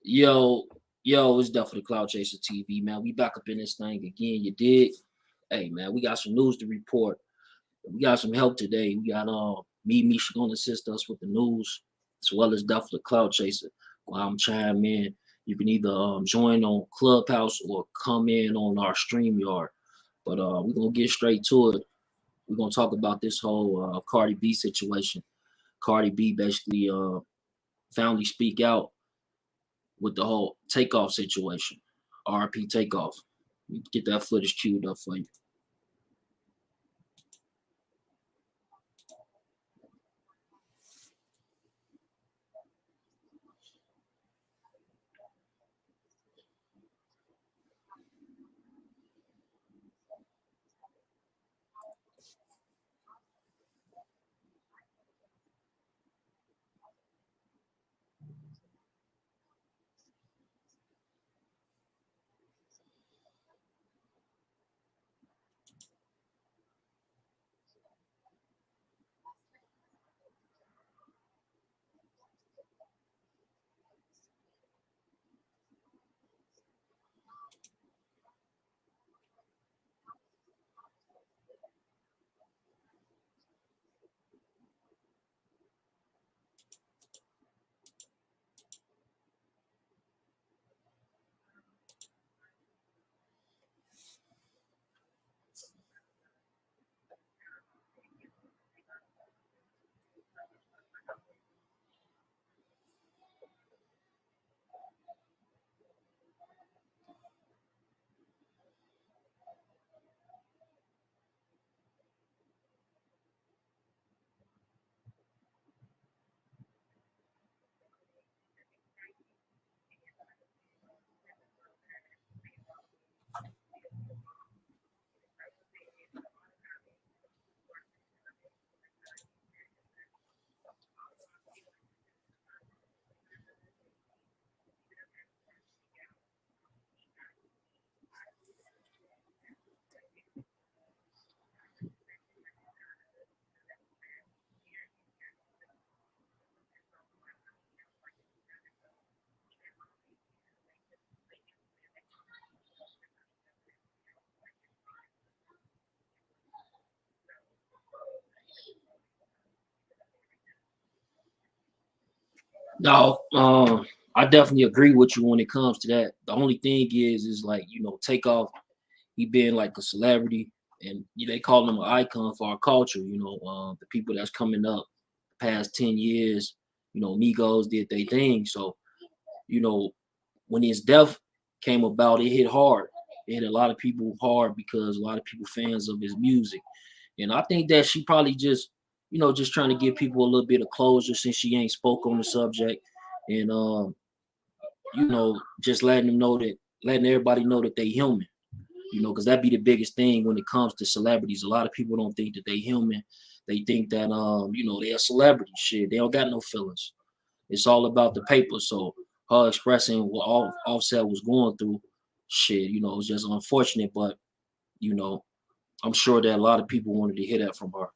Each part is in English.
Yo, yo, it's definitely Cloud Chaser TV, man. We back up in this thing again. You dig? Hey, man, we got some news to report. We got some help today. We got me, Misha gonna assist us with the news, as well as definitely Cloud Chaser. While I'm chime in, you can either join on Clubhouse or come in on our StreamYard. But we're gonna get straight to it. We're gonna talk about this whole Cardi B situation. Cardi B basically finally speak out with the whole takeoff situation. RP takeoff. Get that footage queued up for you. No, I definitely agree with you when it comes to that. The only thing is like takeoff. He being like a celebrity, and they call him an icon for our culture. The people that's coming up the past 10 years. Migos did their thing. So you know, when his death came about, it hit hard. It hit a lot of people hard because a lot of people fans of his music. And I think that she probably just trying to give people a little bit of closure since she ain't spoke on the subject. And just letting everybody know that they human. Because that'd be the biggest thing when it comes to celebrities. A lot of people don't think that they human. They think that they're a celebrity. Shit, they don't got no feelings. It's all about the paper. So her expressing what Offset was going through, shit, it was just unfortunate. But you know, I'm sure that a lot of people wanted to hear that from her.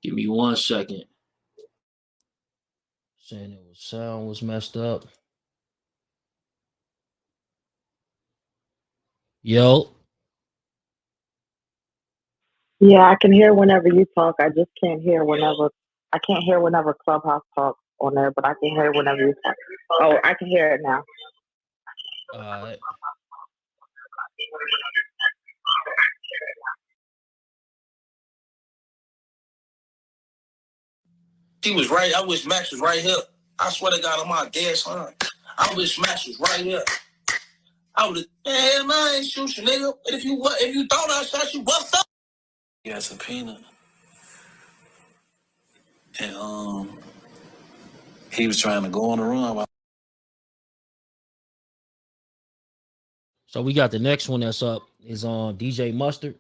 Give me 1 second. Saying it was sound was messed up. Yo. Yeah, I can hear whenever you talk. I just can't hear whenever I can't hear whenever Clubhouse talks on there, but I can hear whenever you talk. Oh, I can hear it now. Alright. He was right. I wish Max was right here. I swear to God, on my dead son. I wish Max was right here. I would have, man, I ain't shoot you, nigga. But if you thought I shot you, what's up? He got subpoena. And he was trying to go on the run. So we got the next one that's up is on DJ Mustard.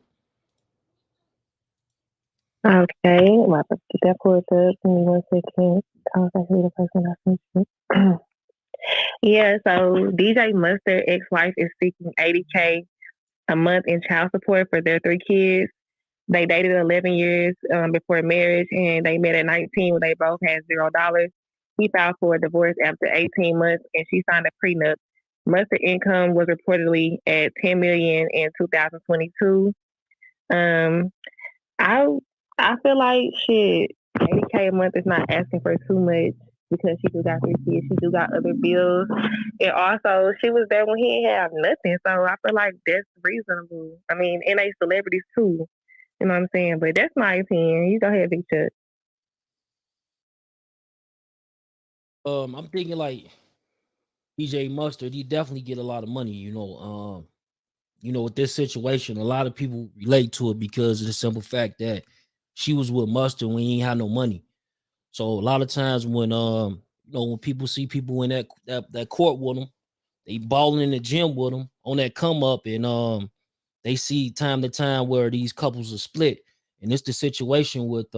Okay, my that pulled up. Give me 1 second. I was actually the person I sent. Yeah, so DJ Mustard ex-wife is seeking $80K a month in child support for their 3 kids. They dated 11 years before marriage, and they met at 19 when they both had $0. He filed for a divorce after 18 months, and she signed a prenup. Mustard income was reportedly at 10 million in 2022. Um, I I feel like shit, 80K a month is not asking for too much because she do got 3 kids, she do got other bills, and also she was there when he didn't have nothing. So I feel like that's reasonable. I mean, and they celebrities too. You know what I'm saying? But that's my opinion. You go ahead, Big Chuck. I'm thinking like DJ Mustard, he definitely get a lot of money, with this situation, a lot of people relate to it because of the simple fact that she was with Mustard when he ain't had no money. So a lot of times when people see people in that court with them, they balling in the gym with them on that come up, and they see time to time where these couples are split, and it's the situation with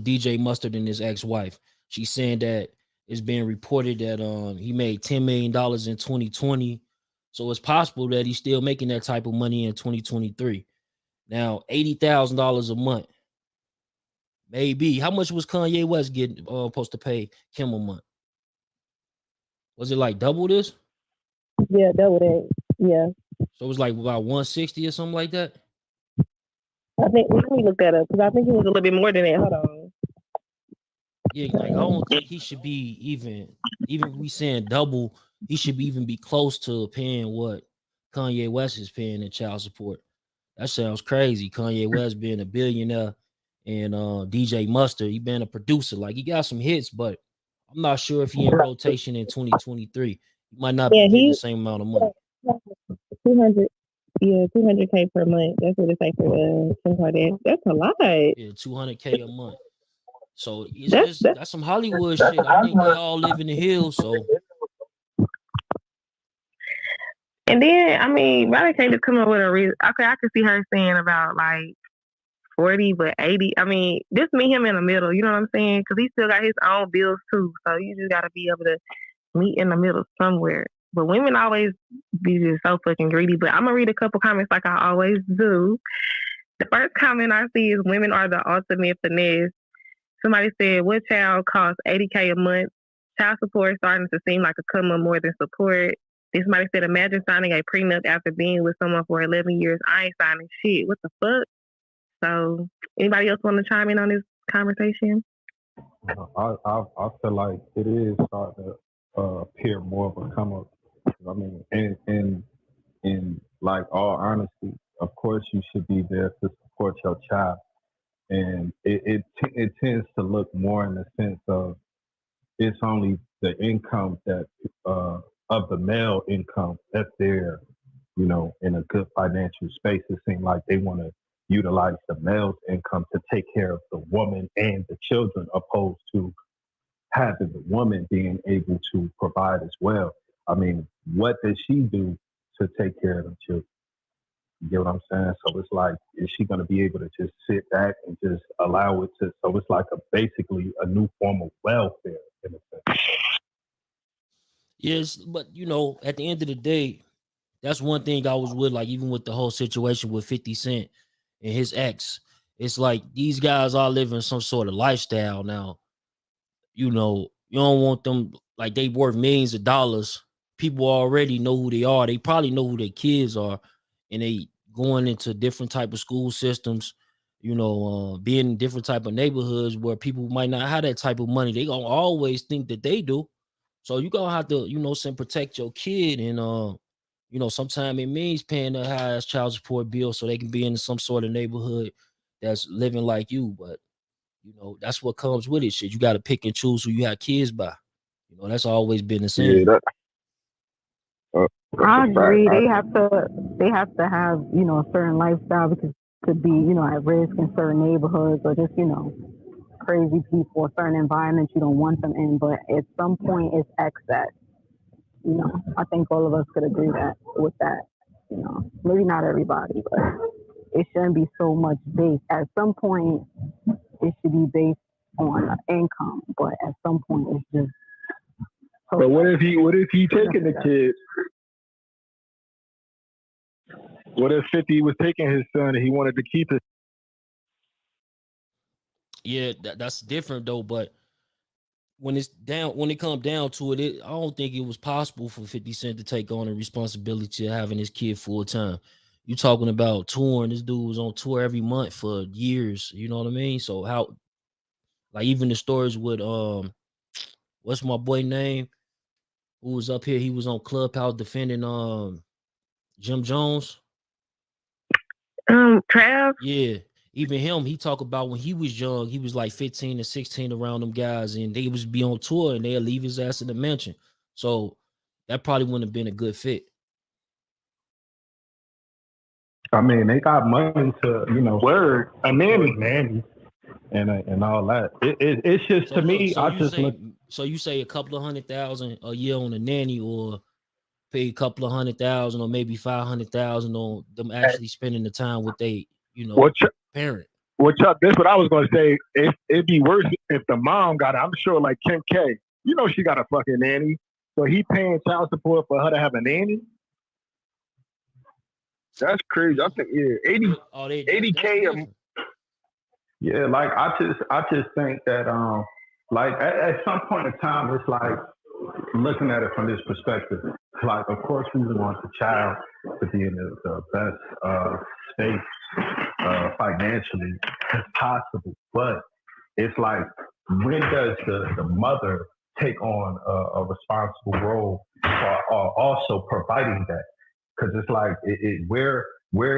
DJ Mustard and his ex-wife. She's saying that it's being reported that he made $10 million in 2020. So it's possible that he's still making that type of money in 2023. Now, $80,000 a month. Maybe. How much was Kanye West getting supposed to pay Kim a month? Was it like double this? Yeah, double that. Yeah. So it was like about 160 or something like that? I think let me look that up because I think it was a little bit more than that. Hold on. Yeah, like I don't think he should be even if we saying double, he should even be close to paying what Kanye West is paying in child support. That sounds crazy. Kanye West being a billionaire and DJ Mustard, he been a producer. Like he got some hits, but I'm not sure if he in rotation in 2023. He might not be Yeah, getting the he same amount of money. 200. Yeah, 200K per month. That's what it's like for Kim Kardashian. That's a lot. Yeah, 200K a month. So That's it's that's some Hollywood shit. I think they all live in the hills. So and then I mean, Riley can't just come up with a reason. Okay, I could see her saying about like 40, but 80. I mean, just meet him in the middle. You know what I'm saying? Because he still got his own bills too. So you just got to be able to meet in the middle somewhere. But women always be just so fucking greedy. But I'm gonna read a couple comments like I always do. The first comment I see is women are the ultimate finesse. Somebody said, what child costs 80K a month? Child support is starting to seem like a come up more than support. Then somebody said, imagine signing a prenup after being with someone for 11 years. I ain't signing shit. What the fuck? So, anybody else want to chime in on this conversation? I feel like it is starting to appear more of a come up. I mean, in like all honesty, of course you should be there to support your child, and it tends to look more in the sense of it's only the income that of the male income that's there, in a good financial space. It seems like they want to utilize the male's income to take care of the woman and the children, opposed to having the woman being able to provide as well. I mean, what does she do to take care of the children? You get what I'm saying? So it's like, is she going to be able to just sit back and just allow it to? So it's like basically a new form of welfare in a sense. yes, but at the end of the day, that's one thing I was with, like even with the whole situation with 50 Cent and his ex. it's like these guys are living some sort of lifestyle now. You know, you don't want them like they worth millions of dollars. People already know who they are. They probably know who their kids are, and they going into different type of school systems. You know, being in different type of neighborhoods where people might not have that type of money. They gonna always think that they do. So you gonna have to, protect your kid, and sometimes it means paying the highest child support bill so they can be in some sort of neighborhood that's living like you. But that's what comes with it. Shit, you got to pick and choose who you have kids by. That's always been the same. Yeah, I agree. They have to have, a certain lifestyle because could be, at risk in certain neighborhoods or just, crazy people or certain environments you don't want them in. But at some point it's excess. I think all of us could agree with that. Maybe not everybody, but it shouldn't be so much based. At some point it should be based on income, but at some point it's just. But what if he taking the kids? What if 50 was taking his son and he wanted to keep it? Yeah, that's different though. But when it comes down to it, I don't think it was possible for 50 Cent to take on the responsibility of having his kid full time. You talking about touring? This dude was on tour every month for years. You know what I mean? So how, like, even the stories with what's my boy name? Who was up here? He was on Clubhouse defending Jim Jones. Trav. Yeah, even him. He talk about when he was young. He was like 15 and 16 around them guys, and they was be on tour, and they'll leave his ass in the mansion. So that probably wouldn't have been a good fit. I mean, they got money to, word a nanny, and all that. It's just, to me. So you say a couple of $100,000 a year on a nanny, or pay a couple of $100,000, or maybe $500,000 on them actually spending the time with they, parent. Well, Chuck, that's what I was gonna say. It'd be worse if the mom got it. I'm sure, like Kim K. She got a fucking nanny, so he paying child support for her to have a nanny. That's crazy. I think 80K. Yeah, like I just think that like at some point in time, it's like looking at it from this perspective. Like, of course, we want the child to be in the best state financially as possible, but it's like, when does the mother take on a responsible role for also providing that? Because it's like, where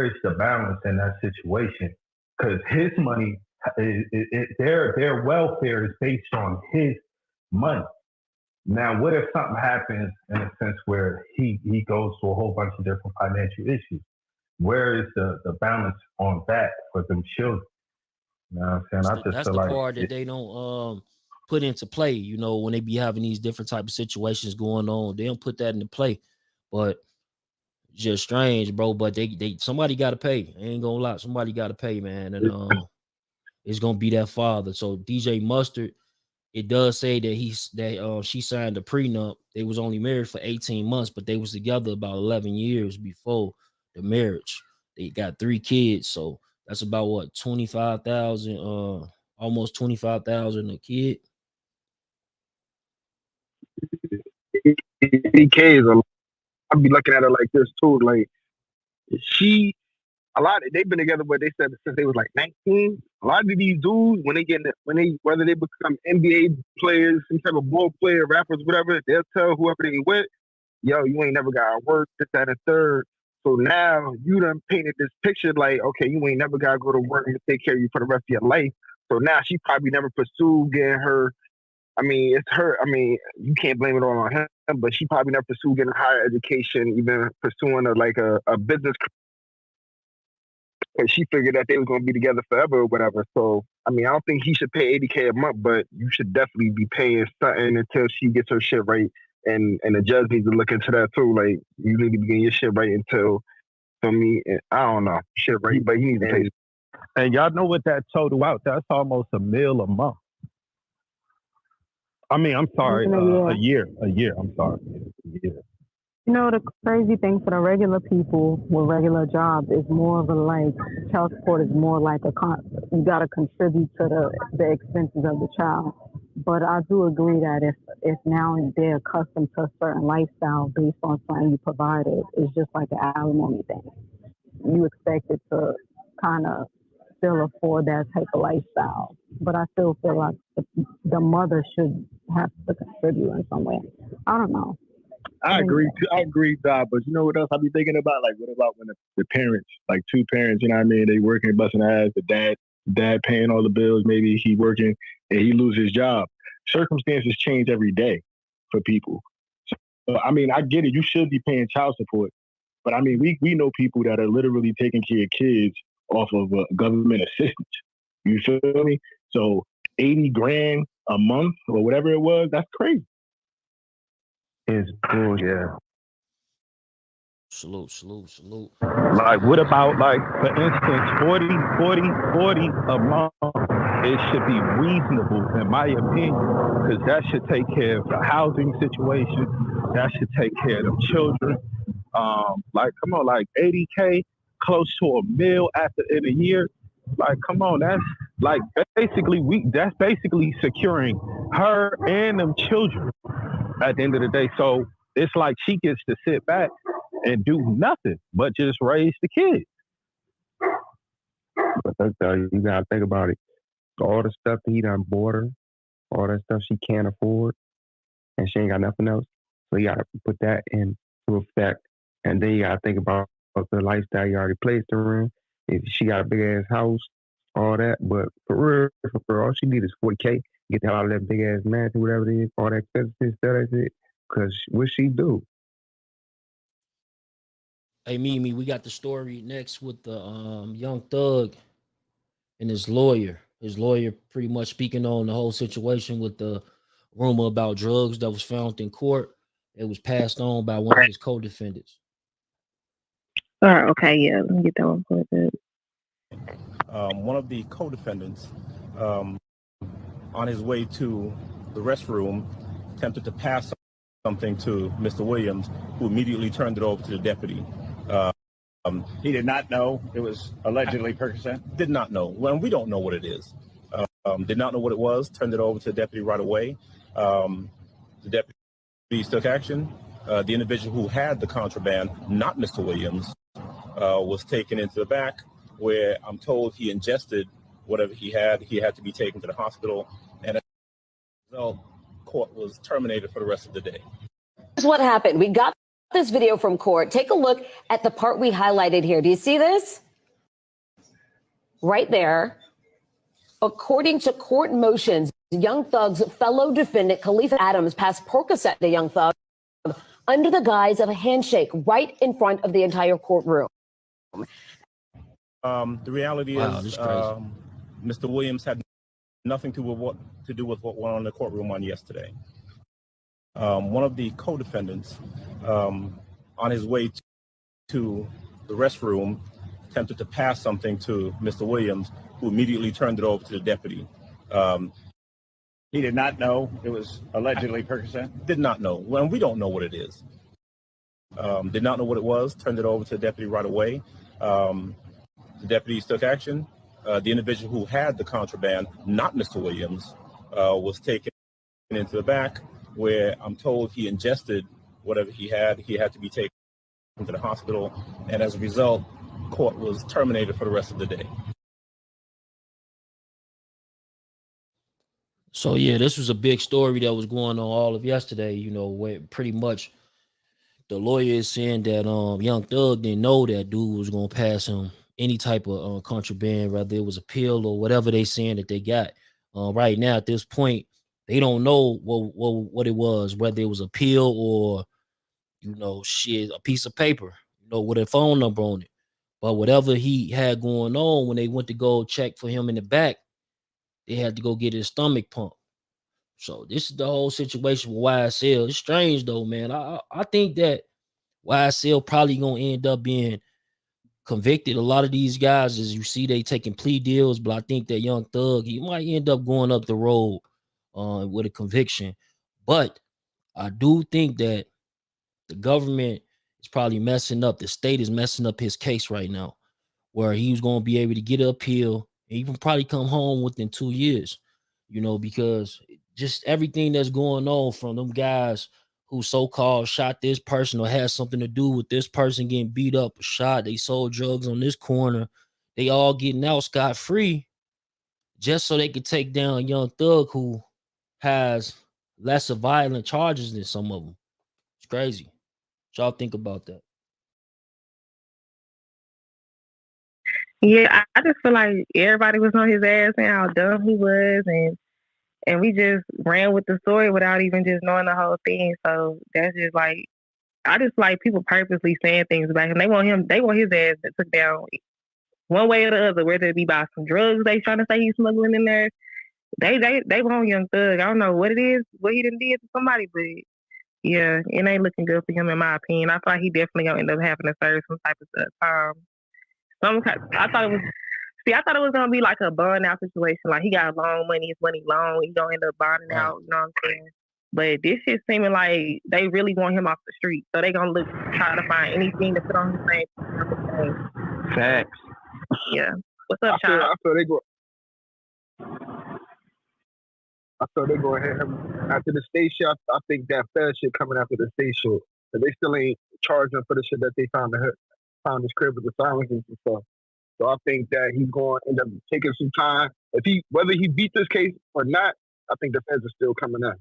is the balance in that situation? Because his money, their welfare is based on his money. Now, what if something happens in a sense where he goes through a whole bunch of different financial issues? Where is the balance on that for them children? You know what I'm saying? That's the part that they don't put into play. When they be having these different type of situations going on, they don't put that into play. But just strange, bro. But they somebody got to pay. I ain't gonna lie, somebody got to pay, man. And it's gonna be that father. So DJ Mustard, it does say that she signed a prenup. They was only married for 18 months, but they was together about 11 years before the marriage. They got 3 kids, so that's about what, 25,000, almost 25,000 a kid. 80K is a lot. I'd be looking at it like this too. Like, they've been together, but they said since they was like 19. A lot of these dudes, whether they become NBA players, some type of ball player, rappers, whatever, they'll tell whoever they with, yo, you ain't never got to work, this, that, and third. So now you done painted this picture like, okay, you ain't never got to go to work and take care of you for the rest of your life. So now she probably never pursued getting her. I mean, it's her. I mean, you can't blame it all on him, but she probably never pursued getting higher education, even pursuing a business. And she figured that they was going to be together forever or whatever. So, I mean, I don't think he should pay 80K a month, but you should definitely be paying something until she gets her shit right. And the judge needs to look into that too. Like, you need to be getting your shit right until, for me, I don't know, shit right, but he needs to pay. And y'all know what that total out? That's almost $1 million a month. I mean, I'm sorry, a year. I'm sorry, a year. You know, the crazy thing for the regular people with regular jobs is more of a like child support is more like you got to contribute to the expenses of the child. But I do agree that if now they're accustomed to a certain lifestyle based on something you provided, it's just like an alimony thing. You expect it to kind of still afford that type of lifestyle. But I still feel like the mother should have to contribute in some way. I don't know. I agree, Doc. But you know what else I be thinking about? Like, what about when the parents, like two parents, you know what I mean? They working, busting ass. The dad paying all the bills. Maybe he working and he loses his job. Circumstances change every day for people. So, I mean, I get it. You should be paying child support. But I mean, we know people that are literally taking care of kids off of government assistance. You feel me? So 80 grand a month or whatever it was, that's crazy. It's bullshit. Salute. Like, what about, like, for instance, 40 a month? It should be reasonable, in my opinion, because that should take care of the housing situation. That should take care of the children. Like, come on, like 80K, close to $1 million in a year. Like, come on, that's like that's basically securing her and them children at the end of the day. So it's like she gets to sit back and do nothing but just raise the kids. But that's you gotta think about it. All the stuff that he done bought her, all that stuff she can't afford, and she ain't got nothing else. So you gotta put that into effect. And then you gotta think about the lifestyle you already placed her in. If she got a big ass house, all that. But for real, all she need is 40K. Get the hell out of that big ass mansion, whatever it is, all that expensive stuff, that's it. Cause what she do? Hey, Mimi, we got the story next with the Young Thug and his lawyer. His lawyer pretty much speaking on the whole situation with the rumor about drugs that was found in court. It was passed on by one of his co-defendants. All right, okay, yeah, let me get that one for it. One of the co-defendants, on his way to the restroom, attempted to pass something to Mr. Williams, who immediately turned it over to the deputy. He did not know it was allegedly Percocet? Did not know. Well, we don't know what it is. Did not know what it was, turned it over to the deputy right away. The deputy took action. The individual who had the contraband, not Mr. Williams, was taken into the back, where I'm told he ingested whatever he had. He had to be taken to the hospital, and as a result, court was terminated for the rest of the day. Here's what happened. We got this video from court. Take a look at the part we highlighted here. Do you see this? Right there. According to court motions, Young Thug's fellow defendant, Khalifa Adams, passed Percocet to Young Thug under the guise of a handshake right in front of the entire courtroom. The reality is, Mr. Williams had nothing to do with what went on in the courtroom on yesterday. One of the co-defendants, on his way to the restroom, attempted to pass something to Mr. Williams, who immediately turned it over to the deputy. He did not know it was allegedly Percocet? Did not know. Well, we don't know what it is. Did not know what it was, turned it over to the deputy right away. The deputies took action. The individual who had the contraband, not Mr. Williams, was taken into the back, where I'm told he ingested whatever he had. He had to be taken to the hospital, and as a result, court was terminated for the rest of the day. So yeah, this was a big story that was going on all of yesterday, you know, where pretty much the lawyer is saying that Young Thug didn't know that dude was gonna pass him any type of contraband, whether it was a pill or whatever they saying that they got. Right now at this point, they don't know what it was, whether it was a pill or, you know, shit, a piece of paper, you know, with a phone number on it. But whatever he had going on, when they went to go check for him in the back, they had to go get his stomach pumped. So this is the whole situation with YSL. It's strange though, man. I think that YSL probably gonna end up being convicted. A lot of these guys, as you see, they taking plea deals, but I think that Young Thug, he might end up going up the road with a conviction. But I do think that the government is probably messing up. The state is messing up his case right now, where he's going to be able to get an appeal and even probably come home within 2 years, because just everything that's going on from them guys who so-called shot this person or had something to do with this person getting beat up or shot. They sold drugs on this corner. They all getting out scot-free just so they could take down Young Thug, who has lesser violent charges than some of them. It's crazy. What y'all think about that? Yeah, I just feel like everybody was on his ass and how dumb he was, and we just ran with the story without even just knowing the whole thing. So that's just like, I just like people purposely saying things about him. They want his ass that took down one way or the other, whether it be by some drugs they trying to say he's smuggling in there. They want Young Thug. I don't know what it is, what he done did to somebody, but yeah, it ain't looking good for him in my opinion. I thought he definitely gonna end up having to serve some type of time. I thought it was gonna be like a bond out situation. Like he got long money, his money long, he gonna end up bonding out. You know what I'm saying? But this shit seeming like they really want him off the street, so they gonna try to find anything to put on his name. Facts. Yeah. What's up, child? I thought they go ahead after the state shit. I think that Fed shit coming after the state shit. But they still ain't charging for the shit that they found his crib with the silences and stuff. So I think that he's going to end up taking some time. Whether he beat this case or not, I think the feds are still coming out.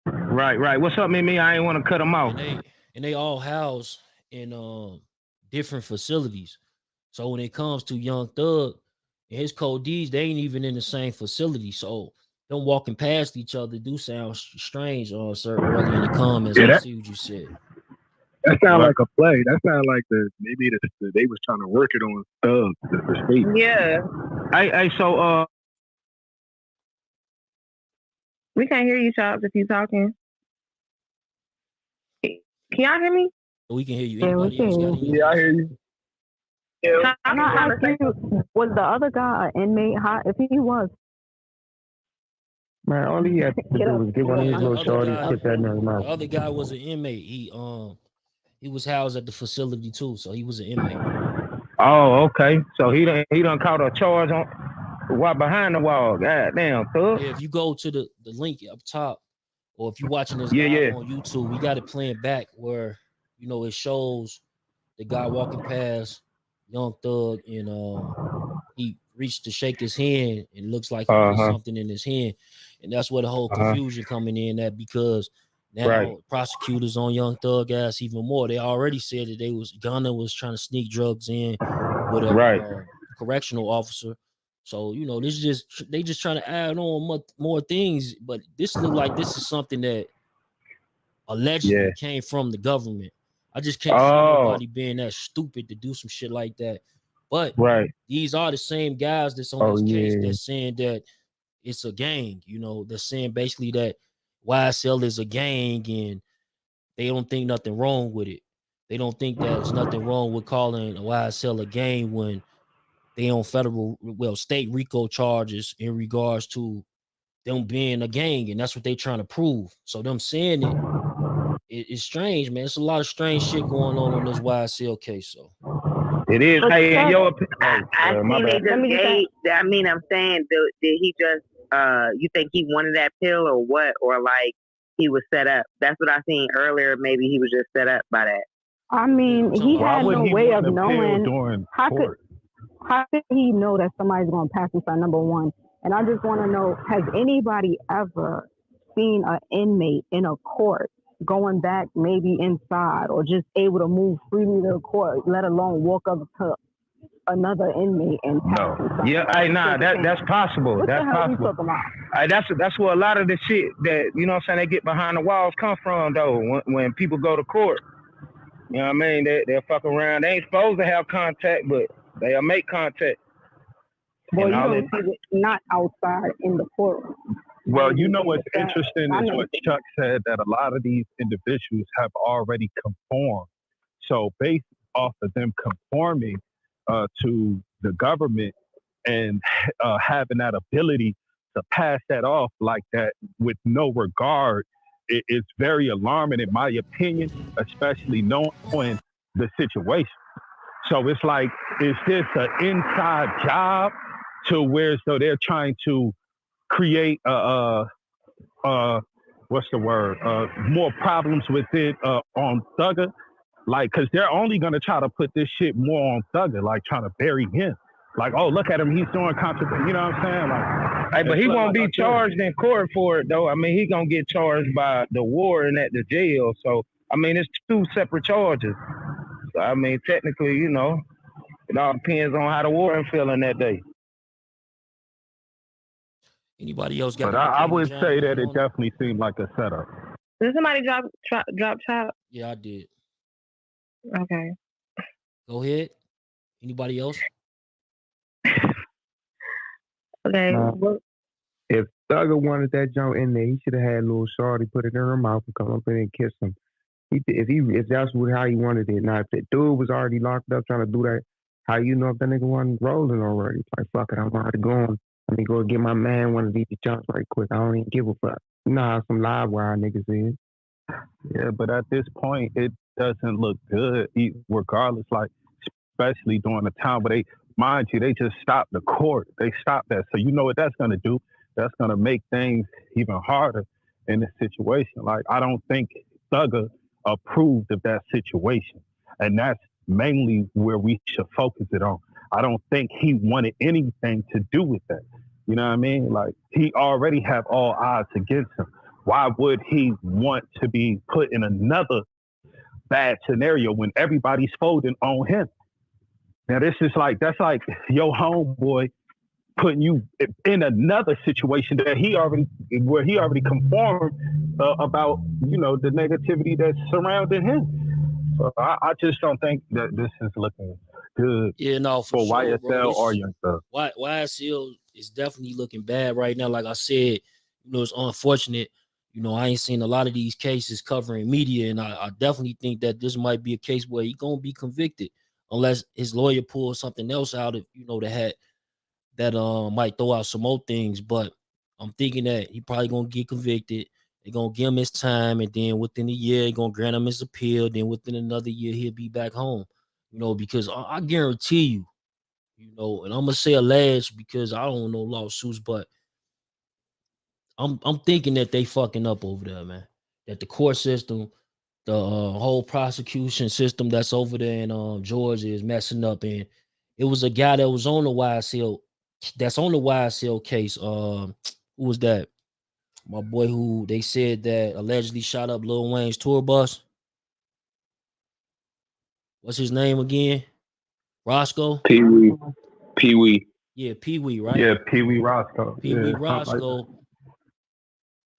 Right. What's up, Mimi? I ain't want to cut them out. And they all housed in different facilities. So when it comes to Young Thug and his codees, they ain't even in the same facility. So them walking past each other do sound strange, sir, early in the comments. I see what you said. That sound like a play. That sound like maybe they was trying to work it on Thug, the state. Yeah. So we can't hear you, Chops, if you talking. Can y'all hear me? We can hear you. Yeah, we can hear you. Yeah, I hear you. Yeah. Can I ask you, was the other guy an inmate? If he was, man, all he had to do was get one of his little shorties, put that in his mouth. The other guy was an inmate. He was housed at the facility too, so he was an inmate. Oh, okay. So he done caught a charge on what behind the wall. God damn, Thug. Yeah, if you go to the link up top, or if you're watching this live on YouTube, we got it playing back where it shows the guy walking past Young Thug, and he reached to shake his hand, and it looks like he put something in his hand, and that's where the whole confusion coming in at, because now prosecutors on Young Thug ass even more. They already said that Gunna was trying to sneak drugs in with a correctional officer. So they just trying to add on more things, but this look like this is something that allegedly came from the government. I just can't see nobody being that stupid to do some shit like that. But these are the same guys that's on this case that's saying that it's a gang. They're saying basically that YSL is a gang, and they don't think nothing wrong with it. They don't think there's nothing wrong with calling a YSL a gang when they on state RICO charges in regards to them being a gang, and that's what they trying to prove. So them saying it's strange, man. It's a lot of strange shit going on this YSL case. So it is. Hey, in your opinion, I think they just gave. I mean, I'm saying, did he just? You think he wanted that pill or what? Or like he was set up? That's what I seen earlier. Maybe he was just set up by that. I mean, he had no way of knowing. How could he know that somebody's going to pass this on, number one? And I just want to know, has anybody ever seen an inmate in a court going back maybe inside or just able to move freely to the court, let alone walk up to another inmate and pass him? Yeah, that's possible. What that's the hell possible. Are you talking about? That's where a lot of the shit that, they get behind the walls come from, though, when people go to court. You know what I mean? They'll fuck around. They ain't supposed to have contact, but they'll make contact. Well, you don't see it not outside in the courtroom. Well, what's interesting is what Chuck said, that a lot of these individuals have already conformed. So based off of them conforming to the government and having that ability to pass that off like that with no regard it's very alarming in my opinion, especially knowing the situation. So it's like, is this an inside job to where so they're trying to create what's the word? More problems with it on Thugger? Like, because they're only going to try to put this shit more on Thugger, like trying to bury him. Like, oh, look at him, he's doing contraband. You know what I'm saying? Like, Hey, but he won't like be charged in court for it, though. I mean, he gonna get charged by the warden at the jail. So, I mean, it's two separate charges. So, I mean, technically, you know, it all depends on how the warden feeling that day. Anybody else got? But I would say that it definitely seemed like a setup. Did somebody drop top? Yeah, I did. Okay. Go ahead. Anybody else? Okay. If Thugger wanted that joint in there, he should have had Lil Shorty put it in her mouth and come up in and kiss him. If that's how he wanted it. Now, if the dude was already locked up trying to do that, how you know if that nigga wasn't rolling already? Like, fuck it, I'm already going. Let me go get my man one of these jumps right quick. I don't even give a fuck. You know how some live wire niggas is. Yeah, but at this point, it doesn't look good, regardless. Like, especially during the time where mind you, they just stopped the court. They stopped that. So you know what that's going to do? That's going to make things even harder in this situation. Like, I don't think Thugger approved of that situation. And that's mainly where we should focus it on. I don't think he wanted anything to do with that. You know what I mean? Like, he already have all odds against him. Why would he want to be put in another bad scenario when everybody's folding on him? Now, that's like your homeboy putting you in another situation that he already conformed about, you know, the negativity that's surrounding him. So I just don't think that this is looking good for sure, YSL or Young Thug. YSL is definitely looking bad right now. Like I said, you know, it's unfortunate. You know, I ain't seen a lot of these cases covering media, and I definitely think that this might be a case where he's gonna be convicted unless his lawyer pulls something else out of, you know, that might throw out some more things. But I'm thinking that he probably gonna get convicted. They're gonna give him his time, and then within a year, they're gonna grant him his appeal. Then within another year, he'll be back home. You know, because I guarantee you, you know, and I'm gonna say alleged because I don't know lawsuits, but I'm thinking that they fucking up over there, man. That the court system, the whole prosecution system that's over there in Georgia is messing up. And it was a guy that was on the YSL, that's on the YSL case. Who was that? My boy who they said that allegedly shot up Lil Wayne's tour bus. What's his name again? Roscoe? Pee Wee. Yeah, Pee Wee, right? Yeah, Pee Wee Roscoe. Pee Wee Yeah, Roscoe. like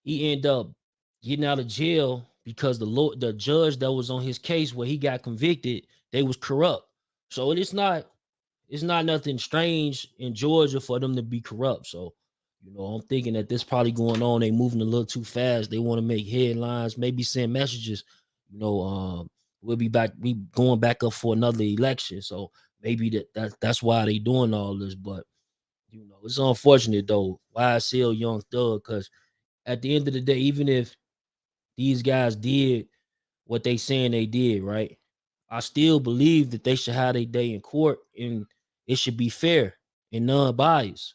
he ended up getting out of jail because the judge that was on his case where he got convicted, they was corrupt. So it's not nothing strange in Georgia for them to be corrupt. So, you know, I'm thinking that this probably going on. They moving a little too fast. They want to make headlines, maybe send messages. You know, we going back up for another election. So maybe that's why they doing all this. But you know, it's unfortunate though. YSL Young Thug, because at the end of the day, even if these guys did what they saying they did, right? I still believe that they should have their day in court and it should be fair and non-biased.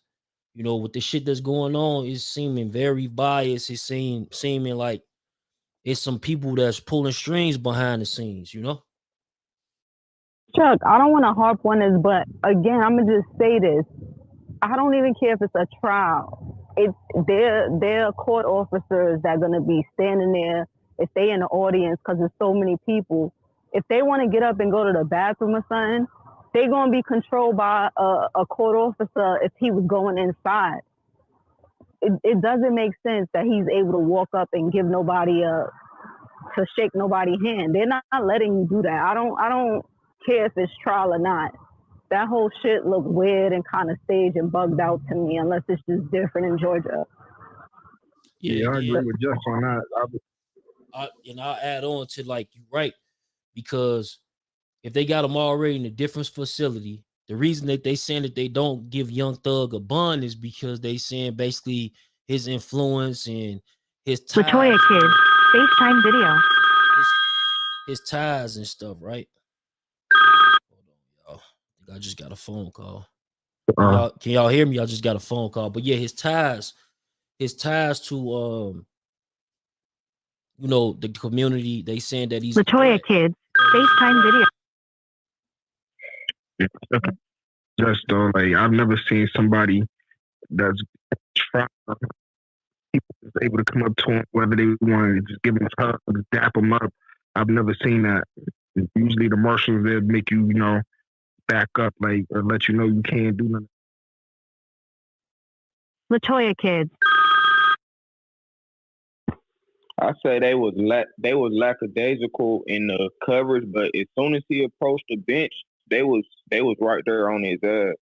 You know, with the shit that's going on, it's seeming very biased. It's seeming like it's some people that's pulling strings behind the scenes, you know? Chuck, I don't want to harp on this, but again, I'm gonna just say this. I don't even care if it's a trial. They're court officers that are gonna be standing there if they in the audience because there's so many people. If they want to get up and go to the bathroom or something, they're gonna be controlled by a court officer if he was going inside. It doesn't make sense that he's able to walk up and give nobody to shake nobody's hand. They're not letting you do that. I don't care if it's trial or not. That whole shit looked weird and kind of staged and bugged out to me, unless it's just different in Georgia. Yeah, I agree with Josh on that. I'll add on to like you right, because if they got him already in a different facility, the reason that they saying that they don't give Young Thug a bond is because they saying basically his influence and his ties. Latoya kid. FaceTime video. His ties and stuff, right? Hold on, y'all. I think I just got a phone call. Can y'all hear me? I just got a phone call. But yeah, his ties to the community, they saying that he's Latoya Kids. FaceTime video. Just though, like I've never seen somebody that's trying is able to come up to him, whether they want to just give him a hug, dap him up. I've never seen that. Usually the marshals, they'll make you, back up, like, or let you know you can't do nothing. Latoya Kids. I say they was lackadaisical in the coverage, but as soon as he approached the bench, they was right there on his ass.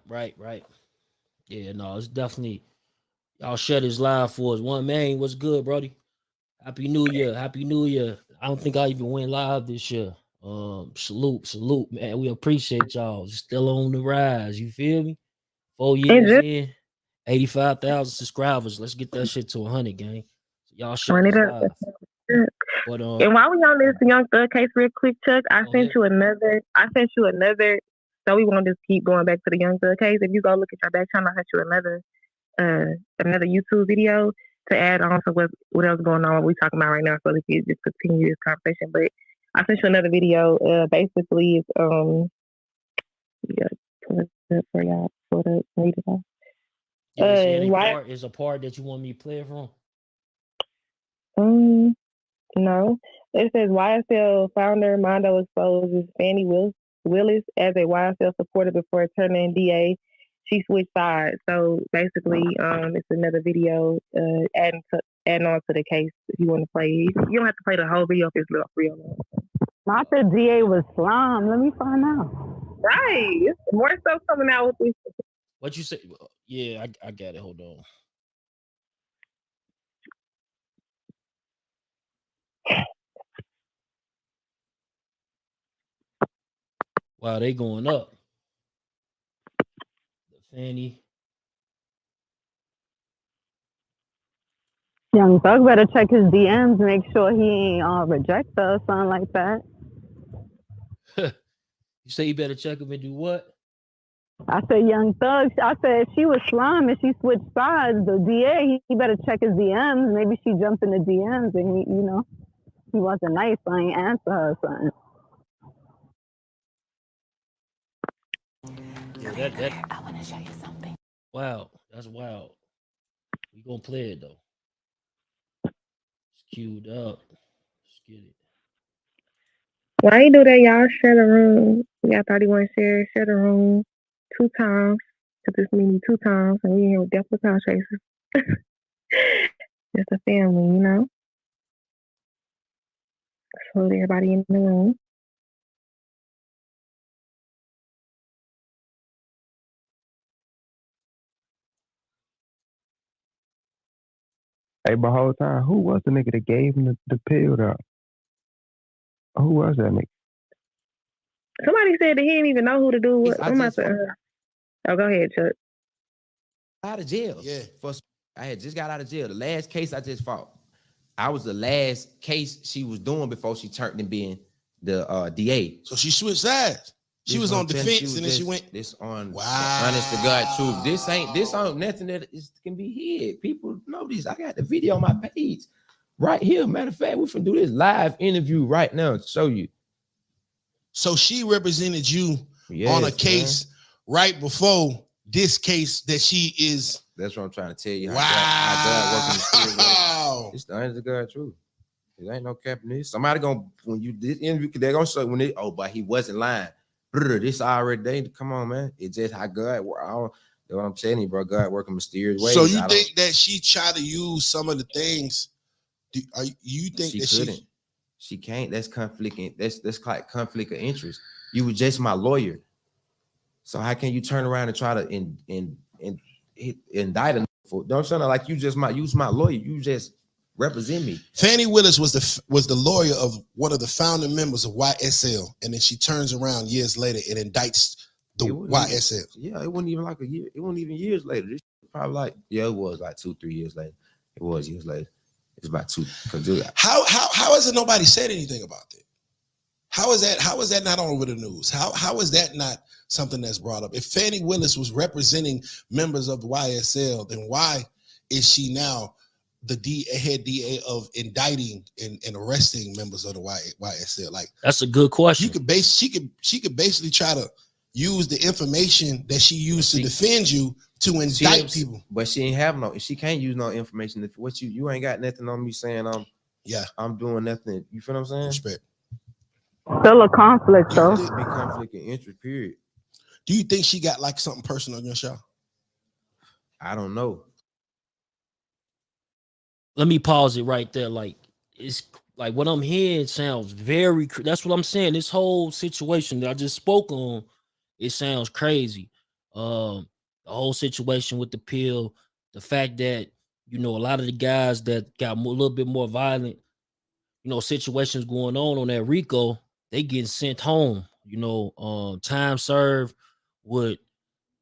Right. Yeah, no, it's definitely y'all shut his live for us. One man, what's good, Brody? Happy New Year. I don't think I even went live this year. Salute, man. We appreciate y'all. Still on the rise. You feel me? 4 years in, 85,000 subscribers. Let's get that shit to 100, gang. So y'all shut this live. But and while we on this Young Thug case, real quick, Chuck, I sent you another. So we won't just keep going back to the Young Thug case. If you go look at your back channel, I sent you another YouTube video to add on to what else going on, what we talking about right now, so we can just continue this conversation. But I sent you another video. Basically, it's for y'all for the read it off. Is a part that you want me to play it from? No. It says YSL founder Mondo exposes Fannie Willis as a YSL supporter before turning DA. She switched sides. So basically, it's another video adding on to the case. If you want to play, you don't have to play the whole video if it's real long. Not the DA was slime. Let me find out. Right. It's more stuff coming out with this. What you say? Yeah, I got it. Hold on. Wow, they going up. The Fannie. Young Thug better check his DMs, make sure he ain't reject her or something like that. You say you better check him and do what? I said, Young Thug. I said, she was slime and she switched sides. The DA, he better check his DMs. Maybe she jumped in the DMs and he wasn't nice, so I ain't answer her or something. Yeah, that. I want to show you something. Wow, that's wild. We gonna play it though. It's queued up. Let's get it. Why you do that, y'all? Share the room. Y'all thought he want to share the room 2 times. Cause this meeting 2 times, and we here with Death Cloud Chasers. Just a family, So everybody in the room. Hey, but whole time, who was the nigga that gave him the pill though? Who was that nigga? Somebody said that he didn't even know who to do what. I'm about to. Oh, go ahead, Chuck. Out of jail. Yeah. I had just got out of jail. The last case I just fought, I was the last case she was doing before she turned to being the DA. So she switched sides. She was on defense, and then she went. This on honest to God truth. This ain't nothing that can be hid. People know this. I got the video on my page right here. Matter of fact, we finna do this live interview right now to show you. So she represented you on a case right before this case that she is. That's what I'm trying to tell you. Wow. How God working. Wow. It's the honest to God truth. It ain't no cap in this. Somebody when you did interview, they're gonna say but he wasn't lying. This already they come on, man. It's just how God work. That's what I'm telling you, bro. God working mysterious ways. So you think that she tried to use some of the things? You think she that couldn't? She can't. That's conflict. That's like conflict of interest. You were just my lawyer. So how can you turn around and try to indict him for? Don't sound like you just use my lawyer. You just represent me. Fannie Willis was the lawyer of one of the founding members of YSL, and then she turns around years later and indicts the YSL. It wasn't even like a year. It wasn't even years later. This probably it was like 2-3 years later. It was years later. It's about 2. How hasn't nobody said anything about that? How is that not all over the news? How is that not something that's brought up? If Fannie Willis was representing members of the YSL, then why is she now the head DA of indicting and arresting members of the YSL? Like, that's a good question. She could basically try to use the information that she used to defend you to indict people. But she ain't have no. She can't use no information. What you ain't got nothing on me saying I'm doing nothing. You feel what I'm saying? Respect. Still a conflict, though. Be conflict of interest, period. Do you think she got like something personal on your show? I don't know. Let me pause it right there. Like, it's like what I'm hearing sounds very. That's what I'm saying. This whole situation that I just spoke on, it sounds crazy. The whole situation with the pill, the fact that a lot of the guys that got a little bit more violent, situations going on that RICO, they getting sent home. Time served with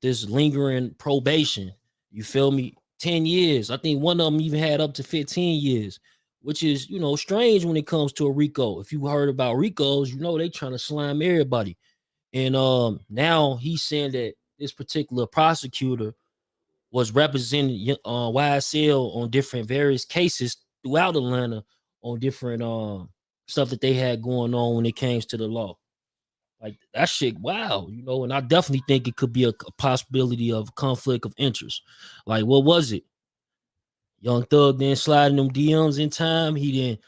this lingering probation. You feel me? 10 years. I think one of them even had up to 15 years, which is, strange when it comes to a RICO. If you heard about RICOs, they trying to slime everybody. And now he's saying that this particular prosecutor was representing YSL on different various cases throughout Atlanta on different stuff that they had going on when it came to the law. Like, that shit, wow, and I definitely think it could be a possibility of conflict of interest. Like, what was it? Young Thug then sliding them DMs in time. He didn't,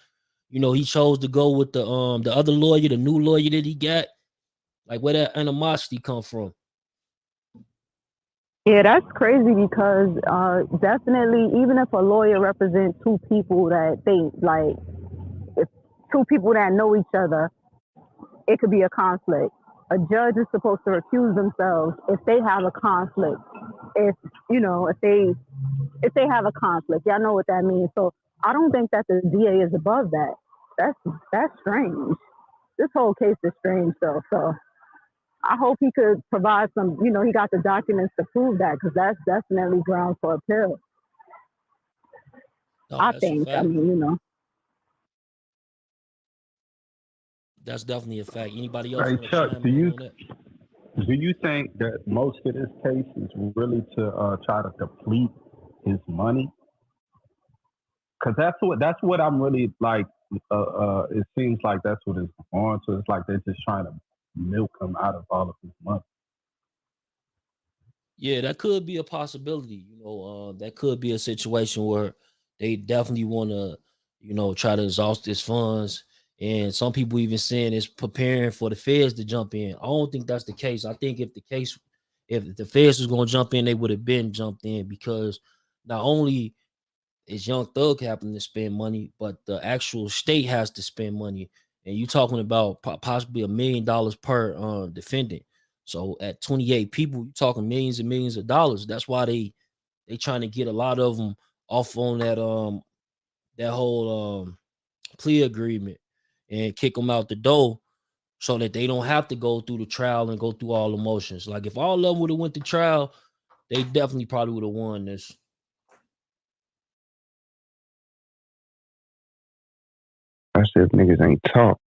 he chose to go with the other lawyer, the new lawyer that he got. Like, where that animosity come from? Yeah, that's crazy because definitely, even if a lawyer represents two people that think like, if two people that know each other, it could be a conflict. A judge is supposed to recuse themselves if they have a conflict. If they have a conflict, y'all know what that means. So I don't think that the DA is above that. That's strange. This whole case is strange, though. So I hope he could provide some. He got the documents to prove that, because that's definitely grounds for appeal. No, I think. I mean, That's definitely a fact. Anybody else? Hey Chuck, do you think that most of this case is really to try to deplete his money? Because that's what I'm really like. It seems like that's what it's on. So it's like they're just trying to milk him out of all of his money. Yeah, that could be a possibility. That could be a situation where they definitely want to, try to exhaust his funds. And some people even saying it's preparing for the feds to jump in. I don't think that's the case. I think if the feds was going to jump in, they would have been jumped in, because not only is Young Thug having to spend money, but the actual state has to spend money. And you talking about possibly $1 million per defendant. So at 28 people, you're talking millions and millions of dollars. That's why they trying to get a lot of them off on that whole plea agreement and kick them out the door, so that they don't have to go through the trial and go through all the motions. Like, if all of them would have went to trial, they definitely probably would have won this. I said niggas ain't talk.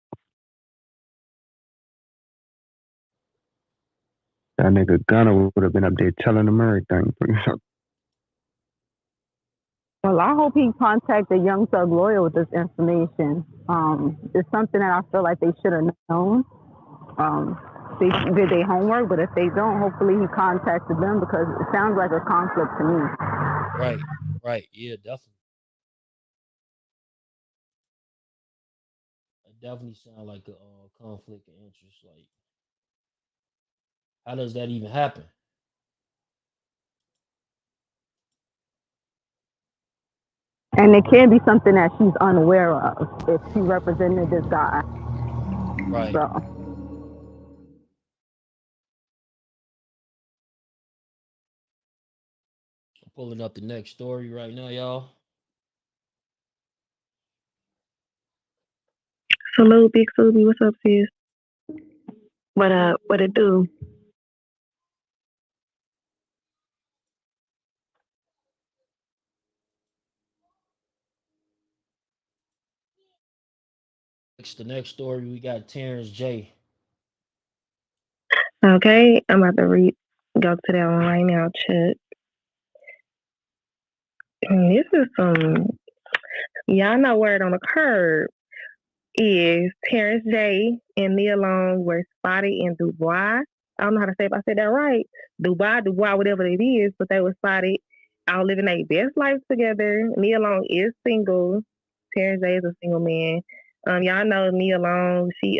That nigga Gunna would have been up there telling them everything. well, I hope he contacted Young Thug lawyer with this information. It's something that I feel like they should have known. They did their homework, but if they don't, hopefully he contacted them, because it sounds like a conflict to me. Right. Yeah, definitely. It definitely sounds like a conflict of interest. Like, how does that even happen? And it can be something that she's unaware of if she represented this guy. Right. So. I'm pulling up the next story right now, y'all. Salute, Big Subi. What's up, sis? What it do? The next story we got Terrence J. Okay, I'm about to go to that one right now, Chuck. And this is some, y'all know word on the curb is Terrence J and Nia Long were spotted in Dubai. I don't know how to say if I said that right. Dubai, whatever it is, but they were spotted out living their best life together. Nia Long is single. Terrence J is a single man. Y'all know Nia Long, she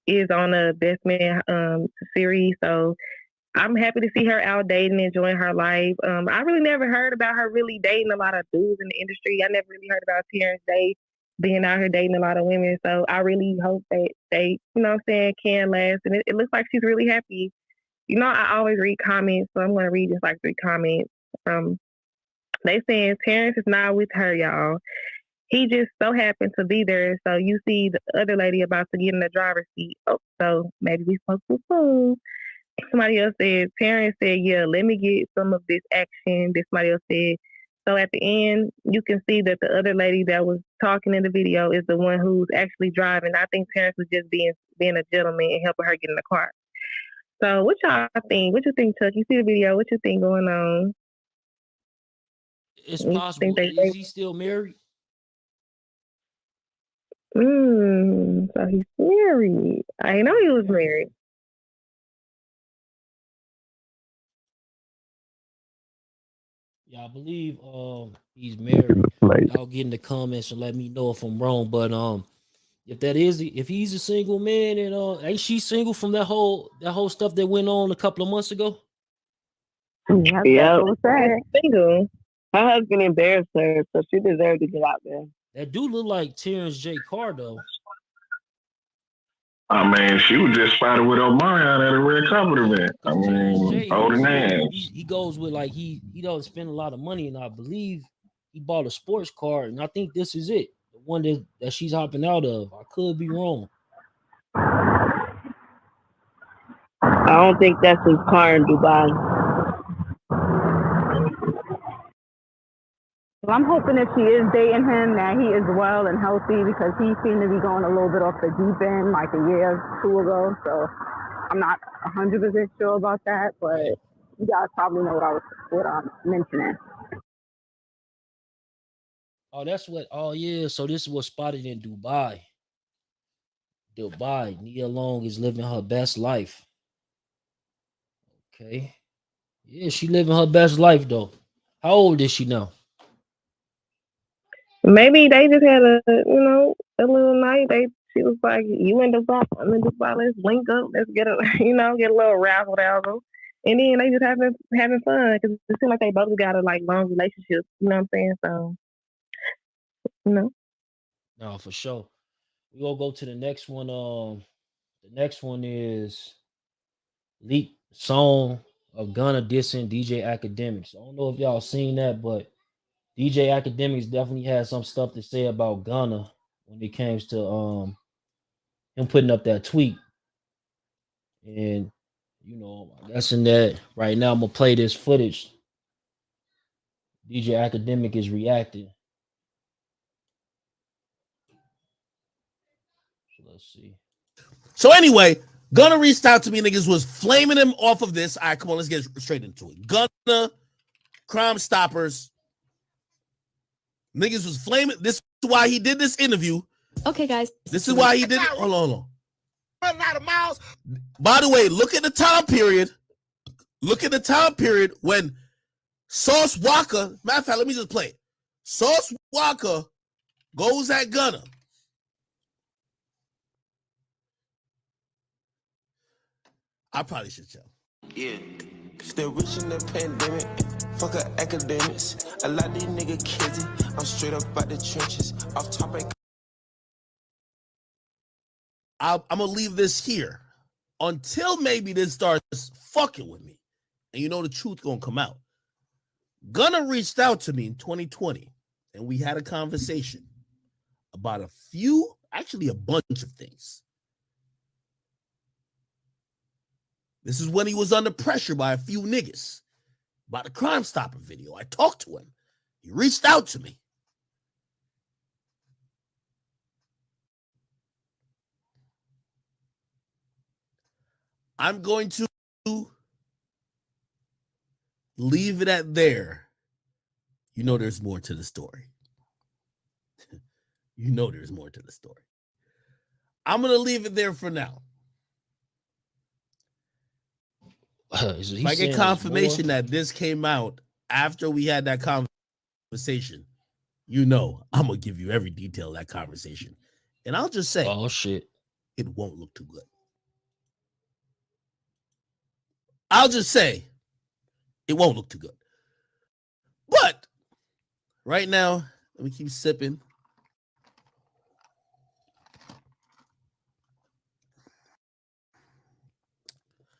is on the Best Man series, so I'm happy to see her out dating, enjoying her life. I really never heard about her really dating a lot of dudes in the industry. I never really heard about Terrence Day being out here dating a lot of women. So I really hope that they, you know what I'm saying, can last. And it looks like she's really happy. You know, I always read comments, so I'm going to read just like 3 comments. They saying Terrence is not with her, y'all. He just so happened to be there. So you see the other lady about to get in the driver's seat. Oh, so maybe we spoke too soon. Somebody else said, Terrence said, yeah, let me get some of this action. This somebody else said. So at the end, you can see that the other lady that was talking in the video is the one who's actually driving. I think Terrence was just being a gentleman and helping her get in the car. So what y'all think? What you think, Chuck? You see the video. What you think going on? It's possible. Is he still married? So he's married. I know he was married. Yeah, I believe he's married. Y'all get in the comments and let me know if I'm wrong. But if he's a single man and ain't she single from that whole stuff that went on a couple of months ago? Yeah, single. Her husband embarrassed her, so she deserved to get out there. That dude look like Terrence J. Carr though. I mean, she was just spotted with Omarion at a red carpet event. I mean, holding hands. He goes with like he doesn't spend a lot of money, and I believe he bought a sports car, and I think this is it, the one that she's hopping out of. I could be wrong. I don't think that's his car in Dubai. Well, I'm hoping if she is dating him that he is well and healthy because he seemed to be going a little bit off the deep end like a year or 2 ago. So I'm not 100% sure about that, but you guys probably know what I'm mentioning. Oh, that's what. Oh yeah. So this was spotted in Dubai. Nia Long is living her best life. Okay. Yeah, she living her best life though. How old is she now? Maybe they just had a little night. She was like, you in Dubai, I'm in Dubai, let's link up, let's get a get a little razzle dazzle. And then they just having fun because it seems like they both got a like long relationship. You know what I'm saying? So, No, for sure. We gonna go to the next one. The next one is leaked song of Gunna dissing DJ Academics. I don't know if y'all seen that, but DJ Academics definitely had some stuff to say about Gunna when it comes to him putting up that tweet. And I'm guessing that right now I'm gonna play this footage. DJ Academic is reacting. So let's see. So anyway, Gunna reached out to me. Niggas was flaming him off of this. All right, come on, let's get straight into it. Gunna, Crime Stoppers. Niggas was flaming. This is why he did this interview. Okay, guys. This is why he did it. Hold on. Running out of miles. By the way, look at the time period. Look at the time period when Sauce Walker, matter of fact, let me just play it. Sauce Walker goes at Gunna. I probably should tell. Yeah. Still rich in the pandemic. Fuck academics. A lot of these niggas kids. I'm straight up out the trenches. Off topic. I'm gonna leave this here until maybe this starts fucking with me. And the truth gonna come out. Gunna reached out to me in 2020 and we had a conversation about a bunch of things. This is when he was under pressure by a few niggas about the Crime Stopper video. I talked to him. He reached out to me. I'm going to leave it at there. You know there's more to the story. You know there's more to the story. I'm going to leave it there for now. If I get confirmation that this came out after we had that conversation, you know I'm going to give you every detail of that conversation. And I'll just say, oh, shit, it won't look too good. I'll just say, it won't look too good. But right now, let me keep sipping.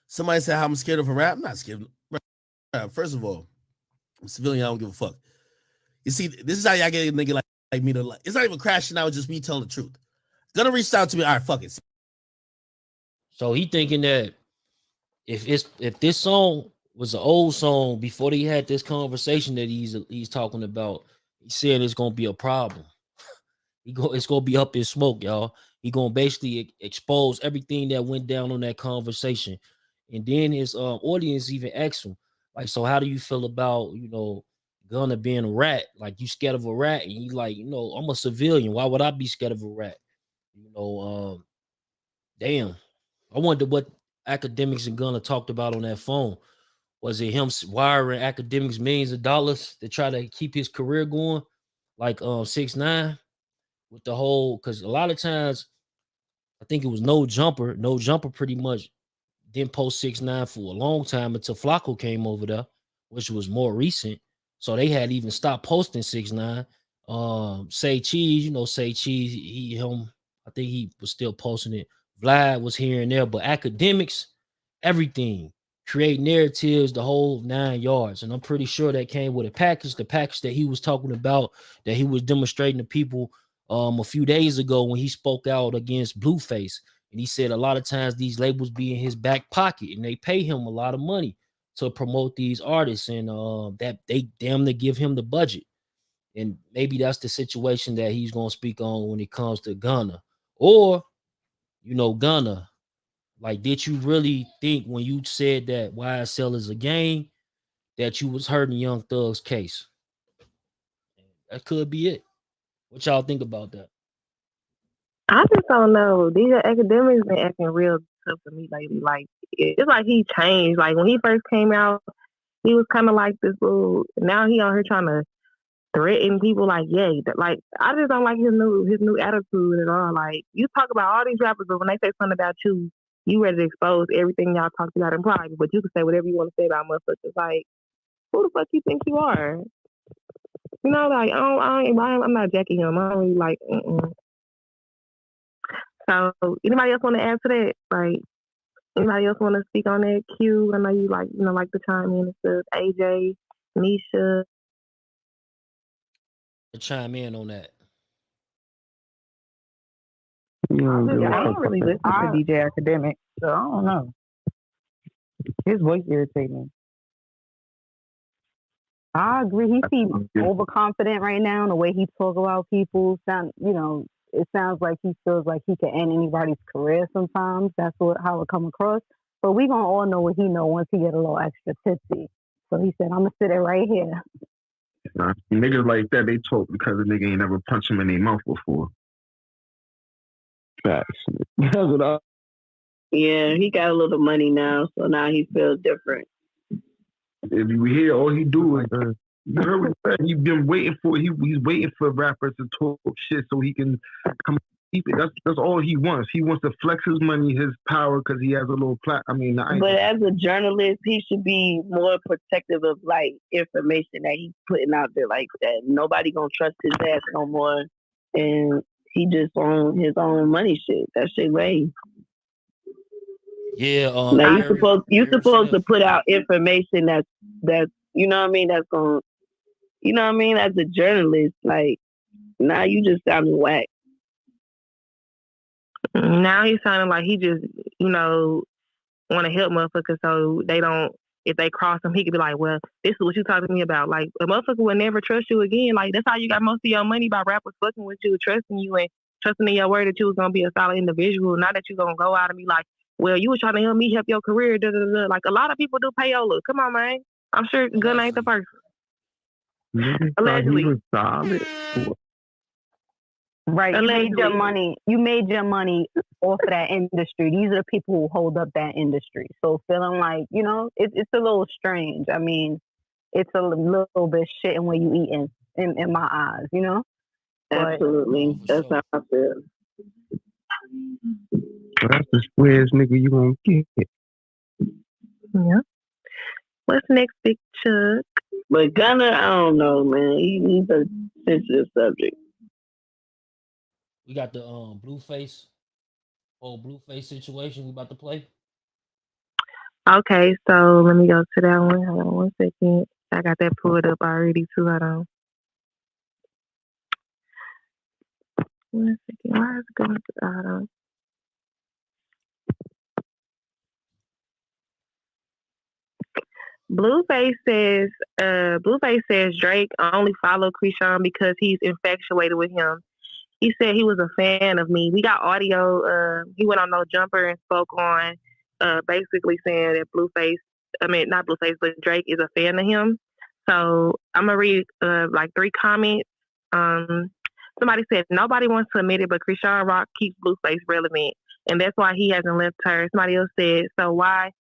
Somebody said how I'm scared of a rap. I'm not scared of rap. First of all, I'm a civilian. I don't give a fuck. You see, this is how y'all get a nigga like me to like. It's not even crashing out. It's just me telling the truth. Gunna reached out to me. All right, fuck it. So he thinking that if this song was an old song before they had this conversation that he's talking about, he said it's gonna be a problem. It's gonna be up in smoke, y'all. He gonna basically expose everything that went down on that conversation. And then his audience even asked him, like, so how do you feel about, Gunna being a rat? Like, you scared of a rat? And he like, I'm a civilian. Why would I be scared of a rat? Damn. I wonder what academics and Gunna talked about on that phone. Was it him wiring academics millions of dollars to try to keep his career going? Like 6ix9ine with the whole, because a lot of times I think it was No Jumper. No Jumper pretty much didn't post 6ix9ine for a long time until Flacco came over there, which was more recent. So they had even stopped posting 6ix9ine. Say Cheese, Say Cheese, I think he was still posting it. Vlad was here and there, but academics, everything, create narratives, the whole 9 yards. And I'm pretty sure that came with a package, the package that he was talking about, that he was demonstrating to people a few days ago when he spoke out against Blueface. And he said a lot of times these labels be in his back pocket and they pay him a lot of money to promote these artists, and that they damn near give him the budget. And maybe that's the situation that he's going to speak on when it comes to Gunna. Or, Gunna, like, did you really think when you said that YSL is a game that you was hurting Young Thug's case? That could be it. What y'all think about that? I just don't know. These academics been acting real tough to me lately. Like, it's like he changed. Like, when he first came out, he was kind of like this little. Now he out here trying to threaten people. Like, yeah, like, I just don't like his new attitude at all. Like, you talk about all these rappers, but when they say something about you, you ready to expose everything y'all talked about in private. But you can say whatever you want to say about motherfuckers. Like, who the fuck you think you are? Like, I'm not jacking him. I don't really like. So, anybody else want to add to that? Like, anybody else want to speak on that? Q, I know you like to chime in and stuff. AJ, Nisha. Chime in on that. I don't really listen to DJ Academic, so I don't know. His voice irritates me. I agree. He seems overconfident right now in the way he talk about people. It sounds like he feels like he can end anybody's career sometimes. That's how it come across. But we gonna all know what he know once he get a little extra tipsy. So he said, I'm gonna sit it right here. Nah, niggas like that, they talk because the nigga ain't never punched him in their mouth before. Facts. That's what Yeah, he got a little money now, so now he feels different. If you hear all he do is he's been waiting for he's waiting for rappers to talk shit so he can come keep it. That's all he wants. He wants to flex his money, his power, because he has a little But as a journalist, he should be more protective of like information that he's putting out there like that. Nobody gonna trust his ass no more, and he just on his own money shit. That shit lame. Yeah, like you supposed to put out information that's that's going, as a journalist. Like, now you just sounding whack. Now he's sounding like he just want to help motherfuckers so they don't. If they cross him, he could be like, well, this is what you talking to me about. Like, a motherfucker will never trust you again. Like, that's how you got most of your money, by rappers fucking with you, trusting you, and trusting in your word that you was going to be a solid individual. Not that you going to go out and be like, well, you were trying to help me help your career. Da, da, da. Like a lot of people do payola. Come on, man. I'm sure Gunna ain't the person. Niggas thought Allegedly. he was solid. Right, you made Allegedly. your money. You made your money off of that industry. These are the people who hold up that industry. So feeling like, you know, it's a little strange. I mean, it's a little bit shit in what you eating in my eyes, you know. Absolutely, that's how I feel. But that's the squares nigga you gonna get. Yeah. What's next, Big Chuck? But Gunna, I don't know, man. He's a sensitive subject. We got the Blueface situation we about to play. Okay, so let me go to that one. Hold on 1 second. I got that pulled up already too. Hold on. 1 second. Why is it going to hold on? Blueface says Drake only followed Krishan because he's infatuated with him. He said he was a fan of me. We got audio. He went on No Jumper and spoke on basically saying that not Blueface, but Drake is a fan of him. So I'm going to read like 3 comments. Somebody said, nobody wants to admit it, but Krishan Rock keeps Blueface relevant. And that's why he hasn't left her. Somebody else said, so why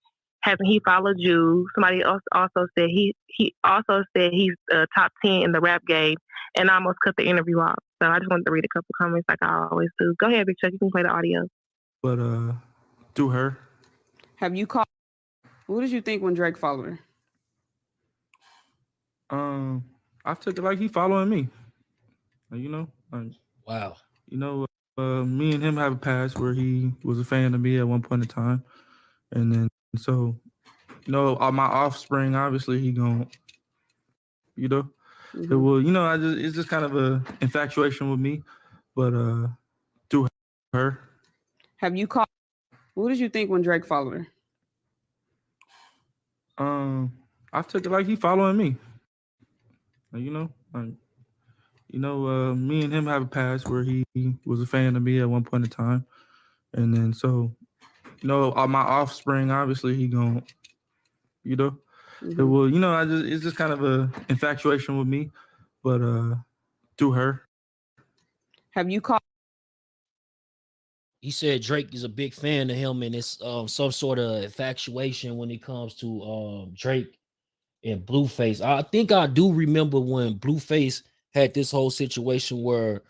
hasn't he followed you? Somebody else also said he also said he's top 10 in the rap game, and I almost cut the interview off. So I just wanted to read a couple comments like I always do. Go ahead, Big Chuck. You can play the audio. But through her. Have you called? What did you think when Drake followed her? I took it like he following me. You know, wow. You know, me and him have a past where he was a fan of me at one point in time, and then so, you know, my offspring obviously he gon', you know, it will, you know, it's just kind of a infatuation with me, but through her. Have you called? What did you think when Drake followed her? I took it like he following me. You know, me and him have a past where he was a fan of me at one point in time, and then so, you know, my offspring obviously he gon', you know, it will, you know, it's just kind of a infatuation with me, but through her. Have you called? He said Drake is a big fan of him, and it's some sort of infatuation when it comes to Drake and Blueface. I think I do remember when Blueface had this whole situation where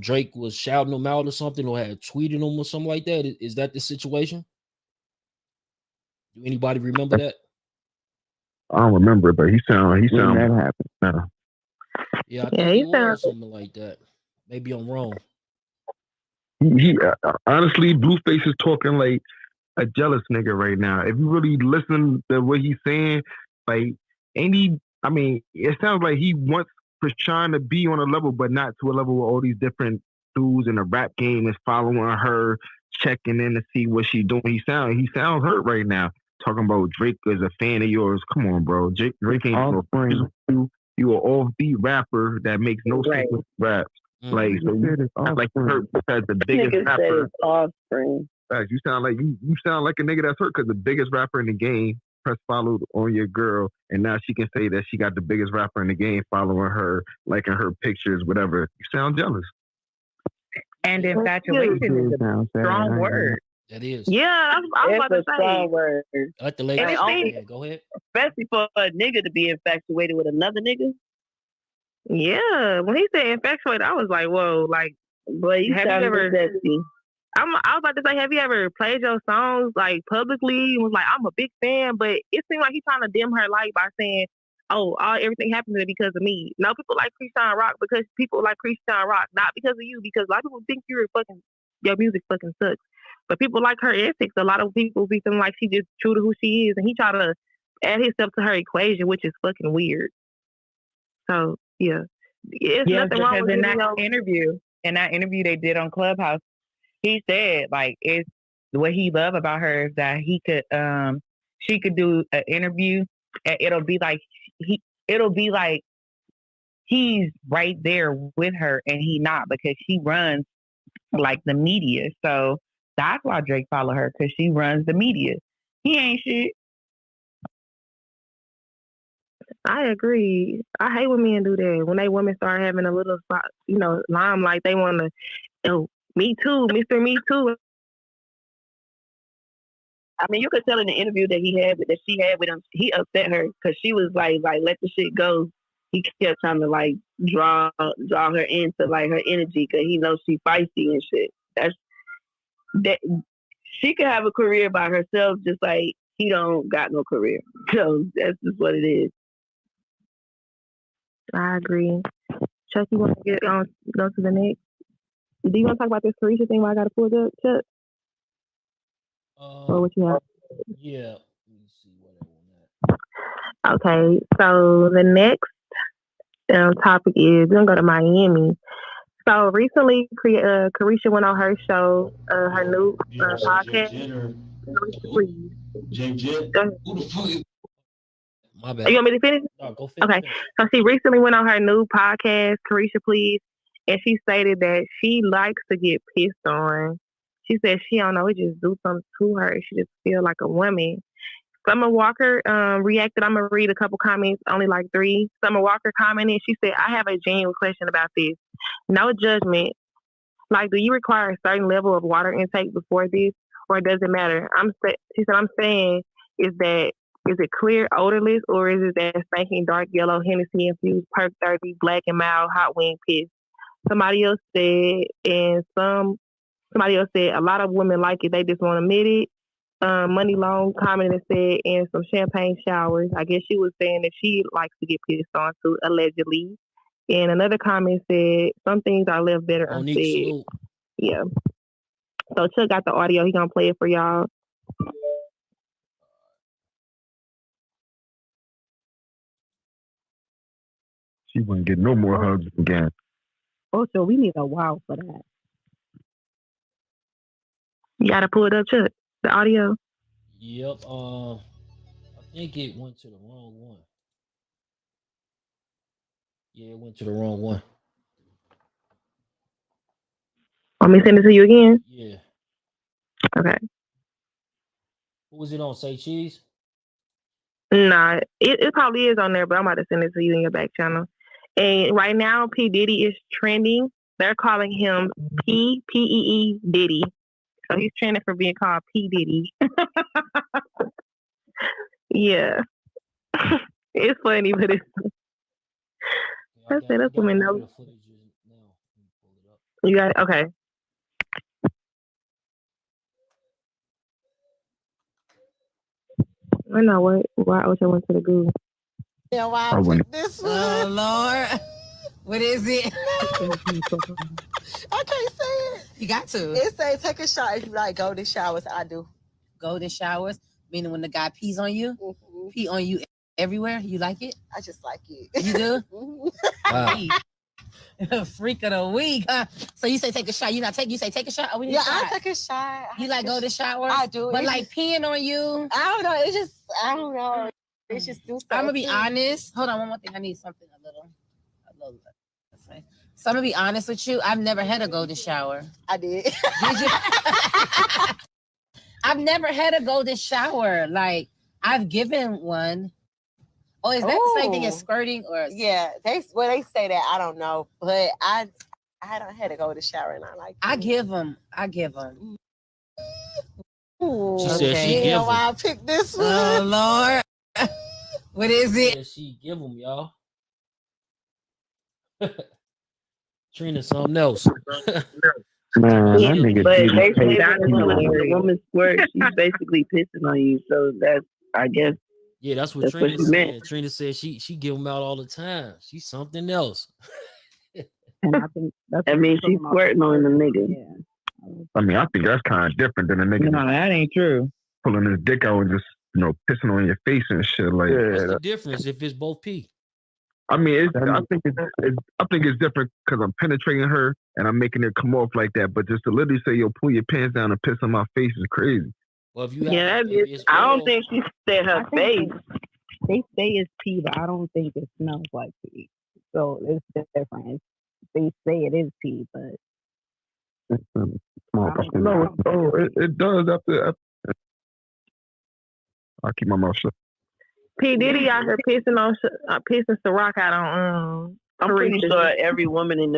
Drake was shouting him out or something, or had tweeted him or something like that. Is that the situation? Do anybody remember that? I don't remember it, but he sound that happened. No. Yeah, I think it was something like that. Maybe I'm wrong. He honestly, Blueface is talking like a jealous nigga right now. If you really listen to what he's saying, like, I mean, it sounds like he wants Krishan to be on a level, but not to a level where all these different dudes in the rap game is following her, checking in to see what she's doing. He sounds hurt right now, talking about Drake is a fan of yours. Come on, bro. Drake ain't no friend. You an offbeat rapper that makes no sense with raps. Like, so you like hurt because the biggest rapper. Offspring. You sound like you sound like a nigga that's hurt because the biggest rapper in the game press followed on your girl, and now she can say that she got the biggest rapper in the game following her, liking her pictures, whatever. You sound jealous. And infatuation is a strong word. That is. Yeah, I was about to say. Strong word. I like the lady. Yeah, go ahead. Especially for a nigga to be infatuated with another nigga. Yeah, when he said infatuated, I was like, whoa, like, but you have you ever? Sexy. I was about to say, have you ever played your songs like publicly and was like, I'm a big fan, but it seemed like he's trying to dim her light by saying, oh, everything happened to me because of me. No, people like Krishan Rock because people like Krishan Rock, not because of you, because a lot of people think your music fucking sucks. But people like her ethics. A lot of people be feeling like she's just true to who she is, and he try to add himself to her equation, which is fucking weird. So yeah, it's nothing wrong with in that interview they did on Clubhouse, he said like it's what he loved about her is that he could she could do an interview and it'll be like he's right there with her and he not, because she runs like the media. So That's why Drake follow her, because she runs the media. He ain't shit. I agree. I hate when men do that. When they women start having a little, limelight, they want to, me too, Mr. Me Too. I mean, you could tell in the interview that she had with him, he upset her because she was like, let the shit go. He kept trying to like draw her into like her energy because he knows she feisty and shit. That she could have a career by herself, just like he don't got no career. So that's just what it is. I agree. Chuck, you want to go to the next? Do you want to talk about this Caresha thing while I got to pull it up, Chuck? Or what you have? Yeah. Let me see what I want. Okay, so the next topic is we're gonna go to Miami. So recently, Caresha went on her show, her new podcast. Please. Who the fuck is... My bad. You want me to finish? No, go finish. Okay. So she recently went on her new podcast, Caresha Please, and she stated that she likes to get pissed on. She said she don't know, it just do something to her. She just feel like a woman. Summer Walker reacted. I'm going to read a couple comments, only like 3. Summer Walker commented. She said, I have a genuine question about this. No judgment. Like, do you require a certain level of water intake before this, or does it matter? She said, I'm saying, is it clear, odorless, or is it that stinking dark yellow Hennessy infused Perk 30 black and mild hot wing piss? Somebody else said, a lot of women like it. They just won't admit it. Money Long commented and said, and some champagne showers. I guess she was saying that she likes to get pissed on too, allegedly. And another comment said, some things are left better unsaid. Yeah. So Chuck got the audio. He gonna play it for y'all. She wouldn't get no more hugs again. Oh, so we need a wow for that. You gotta pull it up, Chuck. The audio. Yep. I think it went to the wrong one. Yeah, it went to the wrong one. Want me to send it to you again? Yeah. Okay. Who was it on? Say Cheese? Nah, it probably is on there, but I'm about to send it to you in your back channel. And right now, P. Diddy is trending. They're calling him P.E.E. Diddy. So he's trending for being called P. Diddy. Yeah. It's funny, but it's... I said that's women know. You got it? Okay. I know why I wish I went to the Google. Yeah, why I picked this one? Oh Lord. What is it? I can't say it. You got to. It says take a shower if you like golden showers. I do. Golden showers? Meaning when the guy pees on you? Mm-hmm. Pee on you everywhere? You like it? I just like it. You do? Wow. Freak of the week, huh? So you say take a shot. You say take a shot? Oh, yeah, I take a shot. You like go to showers? I do. But like peeing on you? I don't know. It's just, I don't know. It's just do something. I'm going to be honest. Hold on, one more thing. I need something a little. So I'm going to be honest with you. I've never had a golden shower. I did. Did you? I've never had a golden shower. Like, I've given one. Oh, is that the same thing as squirting or? Yeah, they say that. I don't know, but I don't had to go to shower and I like. I give them. Ooh, she said she give them. Why I picked this one? Oh Lord, what is it? Yeah, she give them, y'all. Trina, something else. Man, that nigga but Diddy basically, paid the woman squirt. She's basically pissing on you. So that's, I guess. Yeah, that's what Trina said. Trina said she give them out all the time. She's something else. And I think she's squirting on the nigga. Yeah. I mean, I think that's kind of different than a nigga. No, that ain't true. Pulling his dick out and just, pissing on your face and shit. Like, what's the difference if it's both pee? I mean, I think it's different because I'm penetrating her and I'm making it come off like that. But just to literally say, "Yo, pull your pants down and piss on my face" is crazy. Well, if you have, I don't think she said her face. They say it's pee, but I don't think it smells like pee. So it's different. They say it is pee, but No, it does after. I keep my mouth shut. P. Diddy out here pissing Ciroc out on. I'm pretty sure every woman on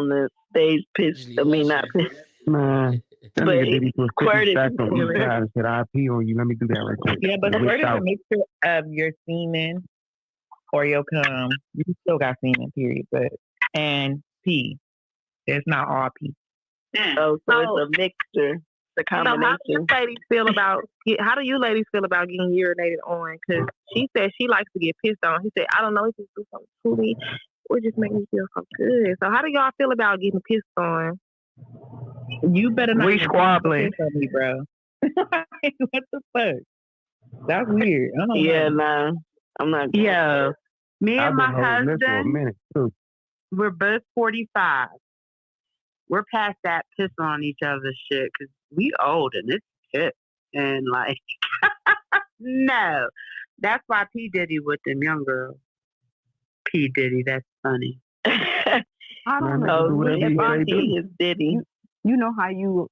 the stage pissed. I mean, not pissed. Man, that But nigga Diddy put 50 squirted. stacks on each side and said, "I pee on you." Let me do that right quick. Yeah, but Whipped squirt is a out. mixture of your semen or your cum. You still got semen, period. And pee. It's not all pee. So it's a mixture. The combination. How do you ladies feel about getting urinated on? Because she said she likes to get pissed on. He said, I don't know, it just do something to me. It just make me feel so good. So how do y'all feel about getting pissed on? You better not. We squabbling. Piss on me, bro. What the fuck? That's weird. I don't Yeah, know. nah. I'm not. Yeah. Me I've and been my holding this for a husband, minute too. we're both 45. We're past that piss on each other's shit because we old and it's shit. And like, no. That's why P. Diddy with them young girls. P. Diddy, that's funny. I don't Man, know. do whatever If they do. Is Diddy. You know how you.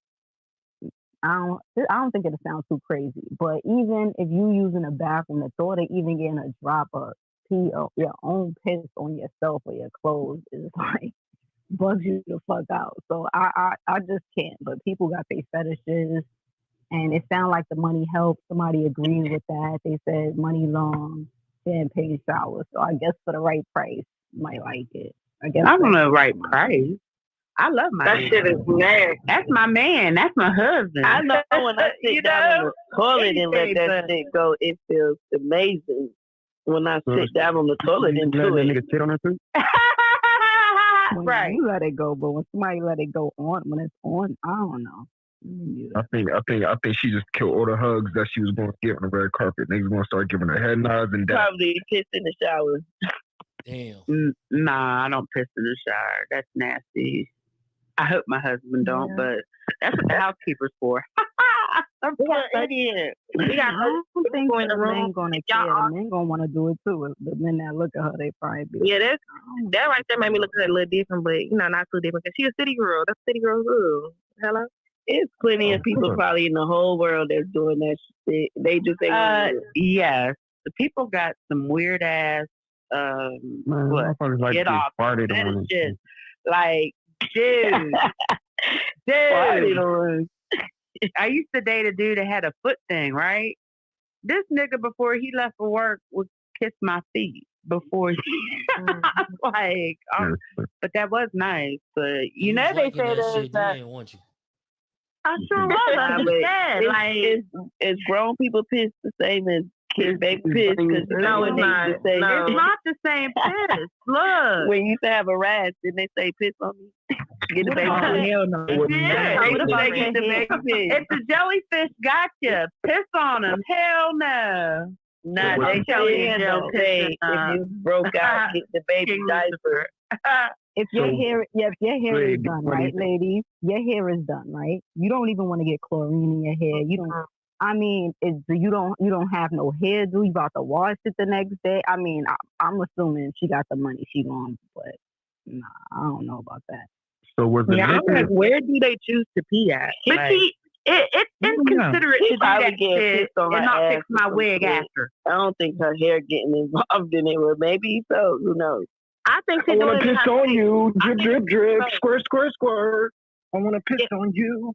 I don't think it sounds too crazy, but even if you using a bathroom, the thought of even getting a drop of pee or your own piss on yourself or your clothes is like bugs you the fuck out. So I just can't. But people got their fetishes, and it sounds like the money helps. Somebody agrees with that. They said money long, then paid showers. So I guess for the right price, you might like it. I guess I don't know, right price. I love my That man. shit is nasty. That's my man. That's my husband. I know when I sit down on the toilet and let Anything that but- shit go, it feels amazing. When I sit down on the toilet and You do let that it. nigga sit on her too? When Right. you let it go, but when somebody let it go on, when it's on, I don't know. I think she just killed all the hugs that she was going to get on the red carpet. Niggas going to start giving her head nods and that. Probably piss in the shower. Damn. Nah, I don't piss in the shower. That's nasty. I hope my husband don't, but that's what the housekeeper's for. I'm We so got idiot. We got I don't think people in the the men room. gonna Y'all care. all- The men gonna want to do it too. The men that look at her, they probably be. Yeah, that right there made me look at her a little different, but not too different because she a city girl. That's city girl too. Hello. It's plenty of people probably in the whole world that's doing that shit. They just say, Yes, the people got some weird ass. Man, motherfuckers like Get to get off farted on and shit. shit. Like, dude, Farted dude. on. I used to date a dude that had a foot thing, right? This nigga before he left for work would kiss my feet before he like, but that was nice. But You know was they liking say that shit there's then, weren't you? I sure was. I Nah, but understand. Like, it's grown people piss the same as kids baby piss because no, it's not. Used to say, No. It's not the same piss. Look. When you used to have a rash, didn't they say piss on me? Get the baby Oh, piss. hell no. Yeah, They what used to about say get the baby piss. If the jellyfish got you, piss on him. Hell no. Nah, Well, they jelly don't say if you broke out, get the baby diaper. If your hair is done, right, ladies? Your hair is done, right? You don't even want to get chlorine in your hair. You don't. I mean, you don't have no hairdo. You about to wash it the next day. I mean, I'm assuming she got the money. She gone, but nah, I don't know about that. So was the I'm like, where do they choose to pee at? But Like, see, it's inconsiderate to do probably that get shit pissed on and her not ass fix my or some wig shit. after. I don't think her hair getting involved in it. Well, maybe so. Who knows? I think I she want doing to piss on you. Drip, drip, drip. Squirt, squirt, squirt. I want to piss on you.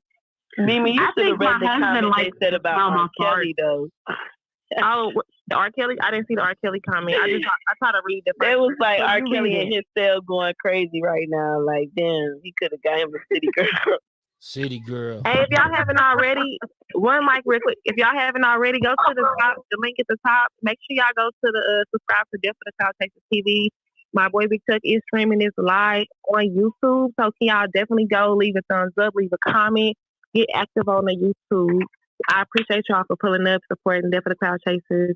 Mimi, you I should have think my read the husband comment likes they said to about smell my R. Kelly, though. Oh, the R. Kelly? I didn't see the R. Kelly comment. I try to read the. It was like So R. you Kelly read in it. his cell going crazy right now. Like, damn, he could have got him a city girl. City girl. Hey, if y'all haven't already, one mic real quick. If y'all haven't already, go to the top, the link at the top. Make sure y'all go to the subscribe to Death for the Cloud Chasers TV. My boy Big Chuck is streaming this live on YouTube, so can y'all definitely go leave a thumbs up, leave a comment, get active on the YouTube. I appreciate y'all for pulling up, supporting Death for the Cloud Chasers.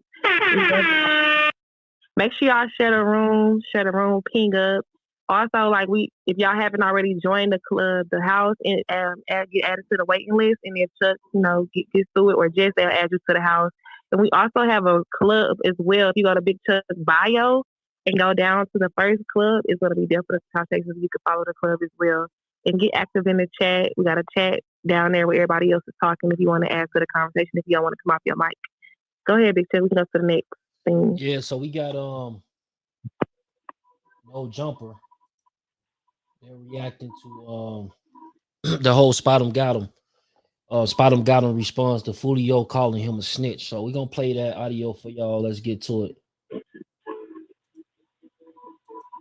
Make sure y'all share the room, ping up. Also, like if y'all haven't already joined the club, the house, and get added to the waiting list, and if Chuck, gets through it, or Jess, they'll add you to the house. And we also have a club as well. If you go to Big Chuck's bio and go down to the first club, it's going to be Death for the Cloud Chasers. You can follow the club as well. and get active in the chat. We got a chat down there where everybody else is talking. If you want to add to the conversation, if you don't want to come off your mic, go ahead, Big Ted. We can go to the next thing. Yeah, so we got No Jumper. They're reacting to the whole Spot 'em Got 'em. Spot 'em Got 'em responds to Fulio calling him a snitch. So we're gonna play that audio for y'all. Let's get to it.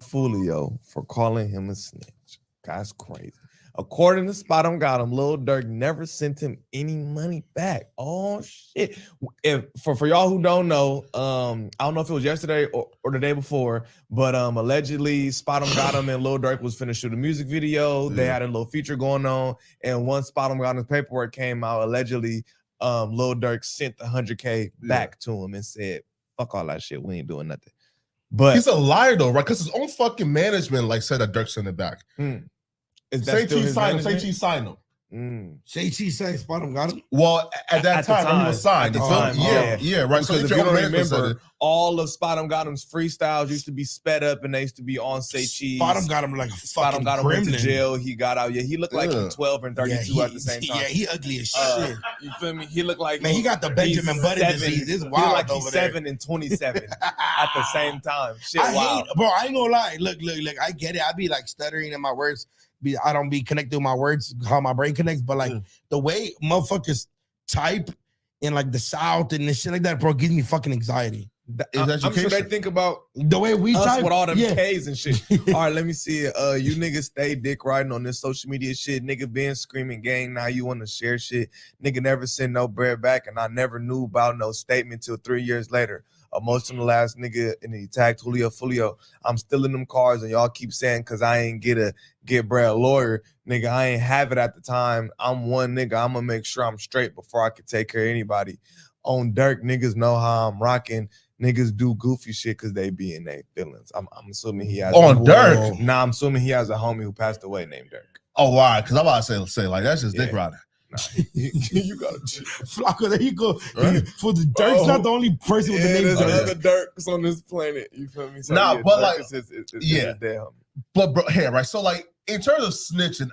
Fulio for calling him a snitch. That's crazy. According to Spot 'em Got 'em, Lil Durk never sent him any money back. Oh shit! If for y'all who don't know, I don't know if it was yesterday or the day before, but allegedly Spot 'em Got 'em and Lil Durk was finna shoot a music video. They had a little feature going on, and once Spot 'em Got 'em's paperwork came out, allegedly Lil Durk sent the $100K back to him and said, "Fuck all that shit. We ain't doing nothing." But he's a liar though, right? Because his own fucking management like said that Durk sent it back. Say Cheese signed him. Say Cheese signed him. Say Cheese signed Spot 'em Got 'em. Well, at that time when he was signed, right? Because So if if you your don't management said remember, it, all of Spot 'em Got 'em's freestyles used to be sped up and they used to be on Say Cheese. Spot 'em Got 'em like a Spot 'em fucking Got 'em went to gremlin. jail. He got out. Yeah, he looked like 12 and 32 at the same time. Yeah, he ugly as shit. You feel me? He looked like Man, he got the Benjamin Button disease. It's He wild looked like over he's there. 7 and 27 at the same time. Shit, I wild. hate, bro. I ain't gonna lie. Look. I get it. I be like stuttering in my words. I don't be connected with my words, how my brain connects. But like the way motherfuckers type in like the South and this shit like that, bro, gives me fucking anxiety. I'm sure they think about the way we us type with all them yeah. K's and shit. All right, let me see it. You niggas stay dick riding on this social media shit. Nigga been screaming gang. Now you want to share shit. Nigga never send no bread back, and I never knew about no statement till 3 years later. Emotional ass nigga, and he tagged Fulio. I'm still in them cars, and y'all keep saying cause I ain't get bread lawyer. Nigga, I ain't have it at the time. I'm one nigga. I'm gonna make sure I'm straight before I can take care of anybody. On Durk, niggas know how I'm rocking. Niggas do goofy shit because they be in their feelings. I'm assuming he has on Durk. Nah, I'm assuming he has a homie who passed away named Durk. Oh, why? Because I'm about to say like that's just dick riding. Nah, you gotta Flocko, there you go. Right? For the Durk's not the only person with the name there's Durk. other Durks on this planet. You feel me? So, Nah, but Durk like, is his yeah. dead homie. But bro, here, right? So like in terms of snitching,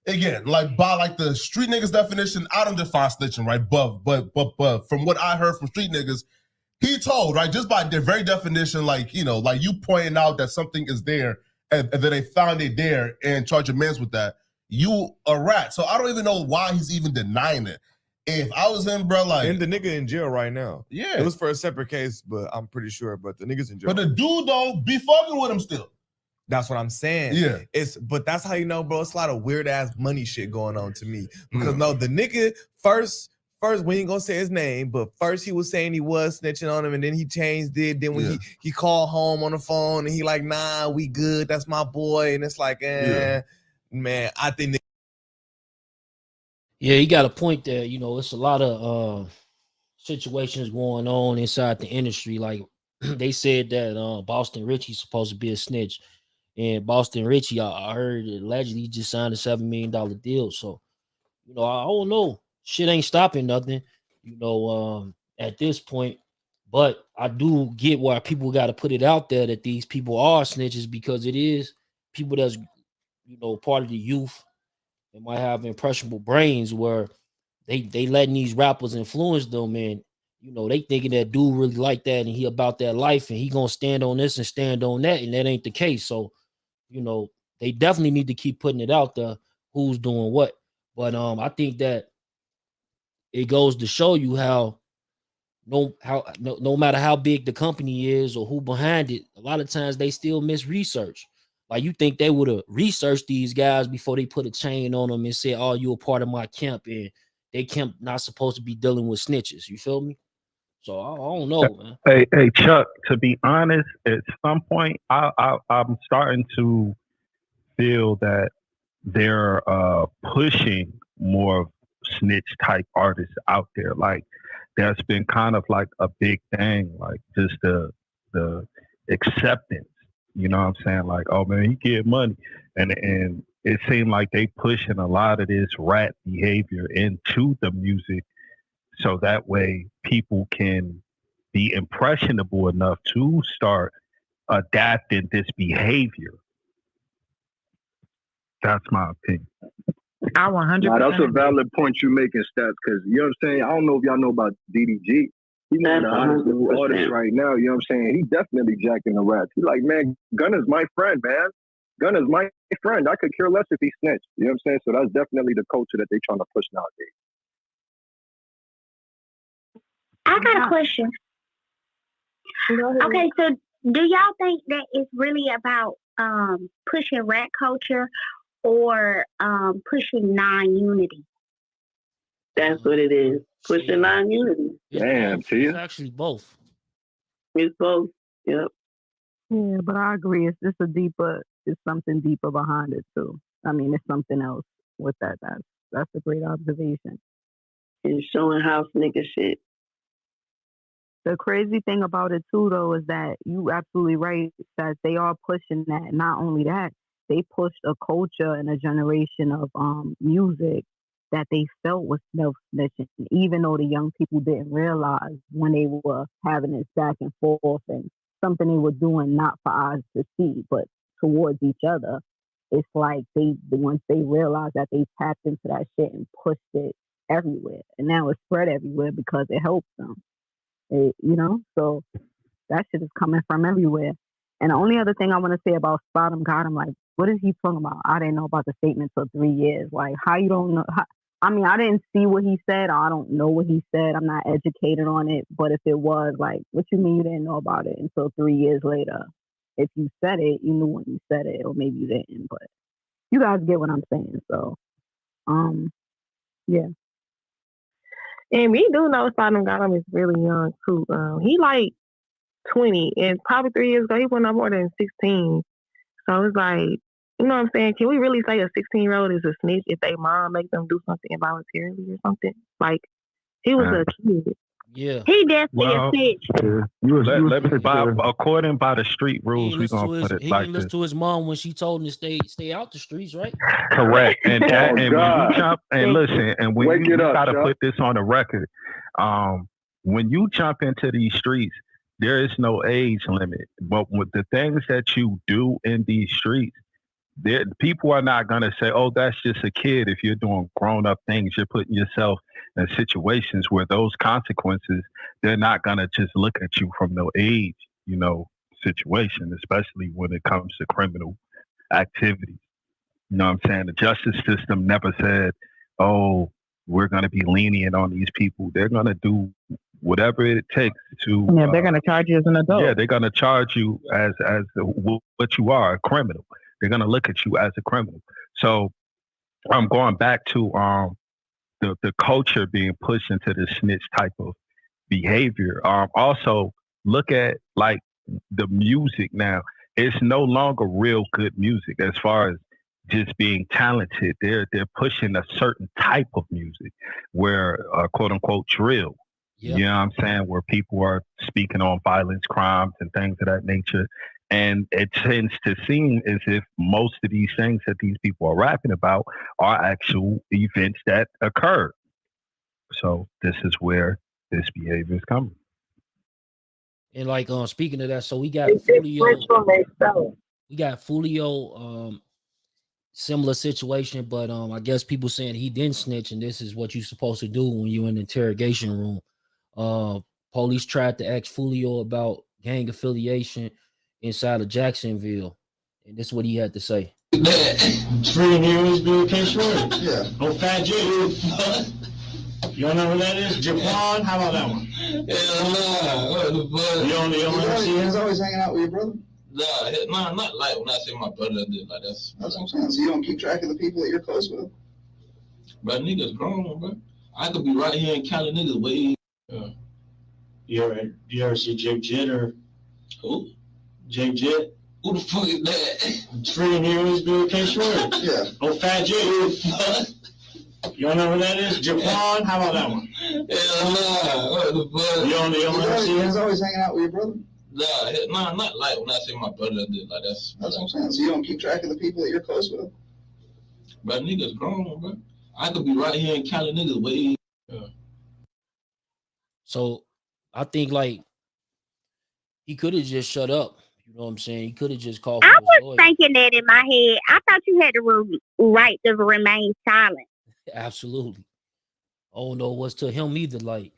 again, like by like the street niggas definition, I don't define snitching, right? But from what I heard from street niggas, he told, right, just by their very definition, like, you know, like you pointing out that something is there and then they found it there and charge a man's with that, you a rat. So I don't even know why he's even denying it. If I was him, bro, like. And the nigga in jail right now. Yeah. It was for a separate case, but I'm pretty sure. But the nigga's in jail. But the dude don't be fucking with him still. That's what I'm saying. Yeah. But that's how you know, bro. It's a lot of weird ass money shit going on to me. Because no, the nigga first we ain't gonna say his name, but first he was saying he was snitching on him, and then he changed it. Then when he called home on the phone and he like, nah, we good. That's my boy. And it's like, man, I think. Yeah, he got a point there. You know, it's a lot of situations going on inside the industry. Like they said that Boston Richie's supposed to be a snitch. And Boston Richie, I heard allegedly he just signed a $7 million deal. So, you know, I don't know. Shit ain't stopping nothing, you know, at this point. But I do get why people got to put it out there that these people are snitches, because it is people that's, you know, part of the youth. They might have impressionable brains where they letting these rappers influence them, and you know they thinking that dude really like that and he about that life and he gonna stand on this and stand on that, and that ain't the case. So, you know, they definitely need to keep putting it out there who's doing what. But I think that it goes to show you how no matter how big the company is or who behind it, a lot of times they still miss research. Like you think they would have researched these guys before they put a chain on them and said, "Oh, you're a part of my camp," and they camp not supposed to be dealing with snitches. You feel me? So I don't know, man. Hey, Chuck. To be honest, at some point, I'm starting to feel that they're pushing more snitch type artists out there. Like that's been kind of like a big thing, like just the acceptance. You know what I'm saying? Like, oh man, he get money, and it seemed like they pushing a lot of this rat behavior into the music, so that way people can be impressionable enough to start adapting this behavior. That's my opinion. I 100%. Nah, that's a valid point you making, Stats, because you know what I'm saying? I don't know if y'all know about DDG. He's one of the hottest new artists right now, you know what I'm saying? He definitely jacking the rats. He's like, man, Gunna's my friend, man. Gunna's my friend. I could care less if he snitched. You know what I'm saying? So that's definitely the culture that they're trying to push nowadays. I got a question. Okay, so do y'all think that it's really about pushing rat culture or pushing non-unity? That's what it is. Pushing non-unity. Damn, Tia. It's actually both. It's both. Yep. Yeah, but I agree. It's something deeper behind it too. I mean, it's something else with that. That's a great observation. And showing house nigga shit. The crazy thing about it too, though, is that you absolutely right that they are pushing that. Not only that, they pushed a culture and a generation of music that they felt was self-snitching, even though the young people didn't realize when they were having this back and forth and something they were doing not for eyes to see, but towards each other. It's like once they realized that they tapped into that shit and pushed it everywhere, and now it's spread everywhere because it helps them. So that shit is coming from everywhere. And the only other thing I want to say about Spot him, got him, like, what is he talking about? I didn't know about the statement for 3 years. Like, how you don't know? I didn't see what he said. I don't know what he said. I'm not educated on it. But if it was, like, what you mean you didn't know about it until 3 years later? If you said it, you knew when you said it, or maybe you didn't. But you guys get what I'm saying. So, yeah. And we do know Sodom Gotham is really young too. He like 20, and probably 3 years ago he went up more than 16. So it's like, you know what I'm saying? Can we really say a 16-year-old is a snitch if their mom makes them do something involuntarily or something? Like, he was a kid. Yeah. He definitely a snitch. According by the street rules, we're gonna put it He like didn't this. listen to his mom when she told him to stay out the streets, right? Correct. And when you jump and listen, and when Wake you it up, gotta Chuck. put this on the record, when you jump into these streets, there is no age limit. But with the things that you do in these streets, people are not gonna say, "Oh, that's just a kid." If you're doing grown-up things, you're putting yourself in situations where those consequences, they're not gonna just look at you from no age, situation, especially when it comes to criminal activities. You know what I'm saying? The justice system never said, "Oh, we're going to be lenient on these people." They're going to do whatever it takes to. Yeah, they're going to charge you as an adult. Yeah, they're going to charge you as what you are, a criminal. They're going to look at you as a criminal. So I'm going back to the culture being pushed into the snitch type of behavior. Also, look at like the music now. It's no longer real good music as far as just being talented. They're pushing a certain type of music where quote unquote drill. Yep. You know what I'm saying? Where people are speaking on violence, crimes, and things of that nature. And it tends to seem as if most of these things that these people are rapping about are actual events that occurred. So this is where this behavior is coming. And like speaking of that, so we got Fulio. We got Fulio, similar situation, but I guess people saying he didn't snitch, and this is what you're supposed to do when you're in the interrogation room. Police tried to ask Fulio about gang affiliation inside of Jacksonville, and this is what he had to say. Free heroes be okay, sure. Yeah. Oh, Fat J. You don't know who that is? Japan? How about that one? What the fuck? You don't see him? He's always hanging out with your brother? Nah, not like when I say my brother, like that's what I'm saying. So you don't keep track of the people that you're close with? But niggas grown, bro. I could be right here in Cali, niggas way. You ever see Jake Jett or who? Jake Jett? Who the fuck is that? Free heroes be okay, sure. Yeah. Oh, Fat J. You don't know who that is? Japan? How about that one? What the fuck? You don't see him? He's always hanging out with your brother? Nah, not like when I say my brother, like that's what I'm saying. So you don't keep track of the people that you're close with? But niggas grown, bro. I could be right here in Cali, niggas way. So I think like he could have just shut up. You know what I'm saying? He could have just called I for his was lawyer. thinking that in my head. I thought you had the right to remain silent. Absolutely. I don't know what's to him either. Like,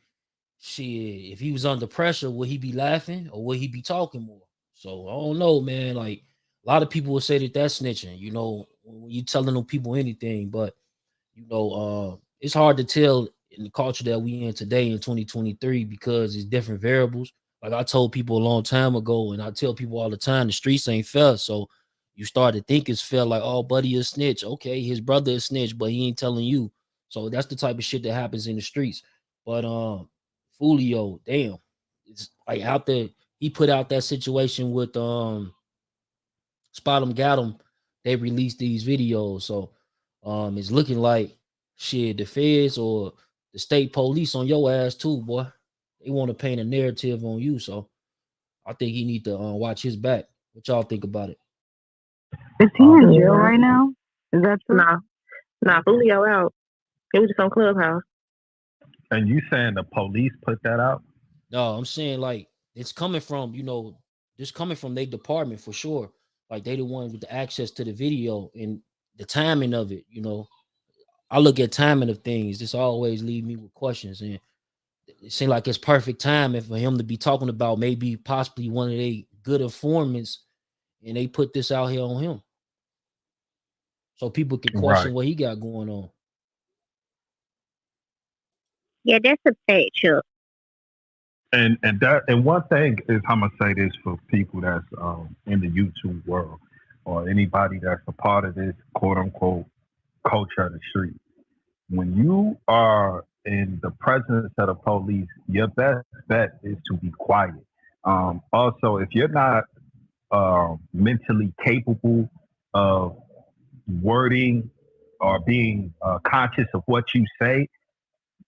shit, if he was under pressure, would he be laughing or would he be talking more? So I don't know, man. Like, a lot of people would say that that's snitching, you know, when you telling them people anything. But, you know, it's hard to tell in the culture that we in today in 2023 because it's different variables. Like I told people a long time ago, and I tell people all the time, the streets ain't fair. So you start to think it's fair, like, oh, buddy is snitch. Okay, his brother is snitch, but he ain't telling you. So that's the type of shit that happens in the streets. But Fulio, damn, it's like out there. He put out that situation with Spot 'em Got 'em. They released these videos, so it's looking like shit. The feds or the state police on your ass too, boy. They want to paint a narrative on you, so I think he need to watch his back. What y'all think about it? Is he in jail right now? Is that true? Nah, Julio out. It was just on Clubhouse. And you saying the police put that out? No, I'm saying like it's coming from, you know, this coming from their department for sure. Like they the ones with the access to the video and the timing of it, you know. I look at timing of things. This always leave me with questions. And it seems like it's perfect timing for him to be talking about maybe possibly one of their good informants, and they put this out here on him. So people can question Right. what he got going on. Yeah, that's a fact, Chuck. And one thing is, I'm gonna say this for people that's in the YouTube world or anybody that's a part of this quote unquote culture of the street. When you are in the presence of the police, your best bet is to be quiet. Also, if you're not mentally capable of wording or being conscious of what you say,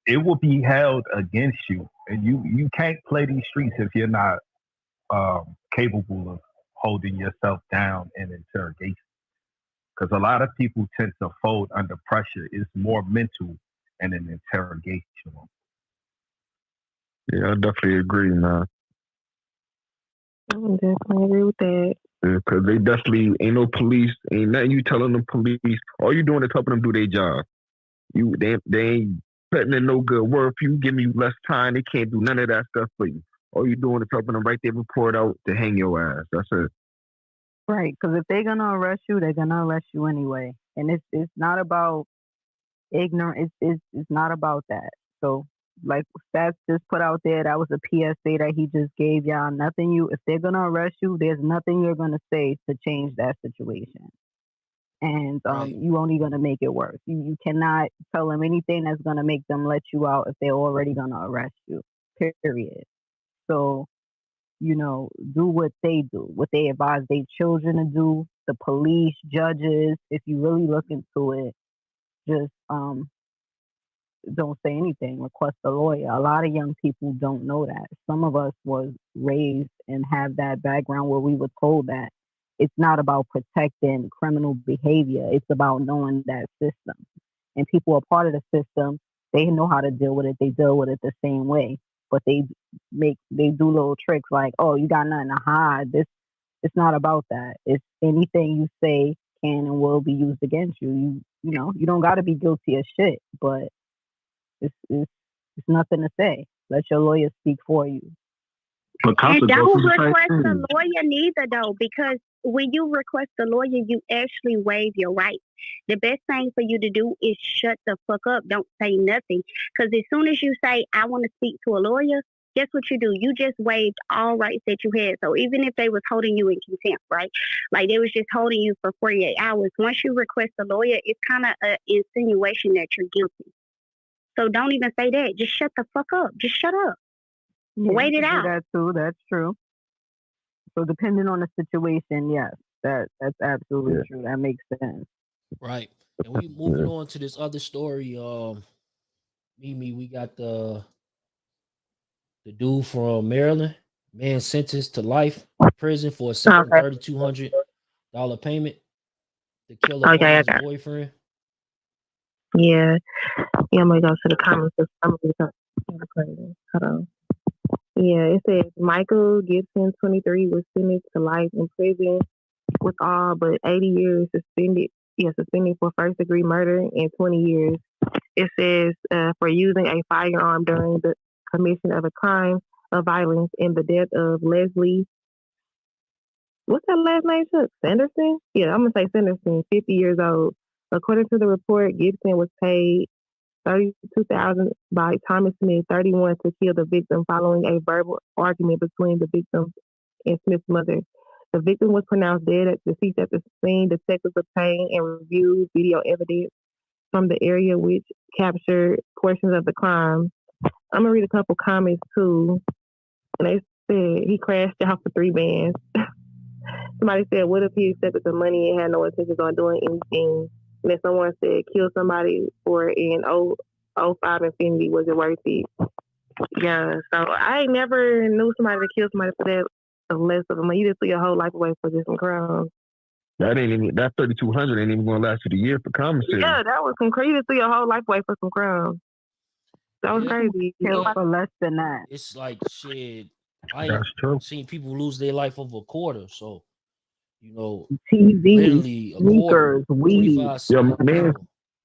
it will be held against you. And you can't play these streets if you're not capable of holding yourself down in interrogation. Because a lot of people tend to fold under pressure. It's more mental and an interrogation. Yeah, I definitely agree, man. I definitely agree with that. Because they definitely ain't no police, ain't nothing you telling them police. All you doing is helping them do their job. They ain't putting in no good work. If you give me less time, they can't do none of that stuff for you. All you doing is helping them write their report out to hang your ass. That's it. Right, because if they're gonna arrest you, they're gonna arrest you anyway, and it's not about ignorance. It's not about that. So, like Stats just put out there, that was a PSA that he just gave y'all. If they're gonna arrest you, there's nothing you're gonna say to change that situation, and you only gonna make it worse. You cannot tell them anything that's gonna make them let you out if they're already gonna arrest you. Period. So, do what they do, what they advise their children to do, the police, judges. If you really look into it, just don't say anything. Request a lawyer. A lot of young people don't know that. Some of us was raised and have that background where we were told that it's not about protecting criminal behavior. It's about knowing that system. And people are part of the system. They know how to deal with it. They deal with it the same way. But they do little tricks like, oh, you got nothing to hide. It's not about that. It's anything you say can and will be used against you. You don't got to be guilty of shit, but it's nothing to say. Let your lawyer speak for you. And don't request a lawyer neither, though, because when you request a lawyer, you actually waive your rights. The best thing for you to do is shut the fuck up. Don't say nothing. Because as soon as you say, I want to speak to a lawyer, guess what you do? You just waived all rights that you had. So even if they was holding you in contempt, right? Like they was just holding you for 48 hours. Once you request a lawyer, it's kind of an insinuation that you're guilty. So don't even say that. Just shut the fuck up. Just shut up. Yeah, wait it do out. That too. That's true. So depending on the situation, yes, that's absolutely true. That makes sense. Right. And we moving on to this other story. Mimi, we got the dude from Maryland, man sentenced to life in prison for a simple $3,200 payment to kill a woman's boyfriend. Yeah, I'm gonna go to the comments. Hold on. Yeah, it says Michael Gibson, 23, was sentenced to life in prison with all but 80 years suspended. Yeah, suspended for first degree murder and 20 years. It says for using a firearm during the commission of a crime of violence in the death of Leslie. What's that last name? Took Sanderson? Yeah, I'm gonna say Sanderson, 50 years old. According to the report, Gibson was paid $32,000 by Thomas Smith, 31, to kill the victim following a verbal argument between the victim and Smith's mother. The victim was pronounced dead at deceased at the scene. Detectives obtained and reviewed video evidence from the area which captured portions of the crime. I'm gonna read a couple comments too. And they said he crashed out for 3 bands. Somebody said, what if he accepted the money and had no intentions on doing anything? And then someone said, kill somebody for an 05 Infinity, was it worth it? Yeah, so I ain't never knew somebody to kill somebody for that less of a money. You just threw your whole life away for just some crimes. That 3,200 ain't even gonna last you the year for commissary. Yeah, that was some crazy. You just threw your whole life away for some crimes. That was crazy. Kill for less than that. It's like shit. I ain't seen people lose their life over a quarter. So, TV, literally a quarter, sneakers, weed. Yeah,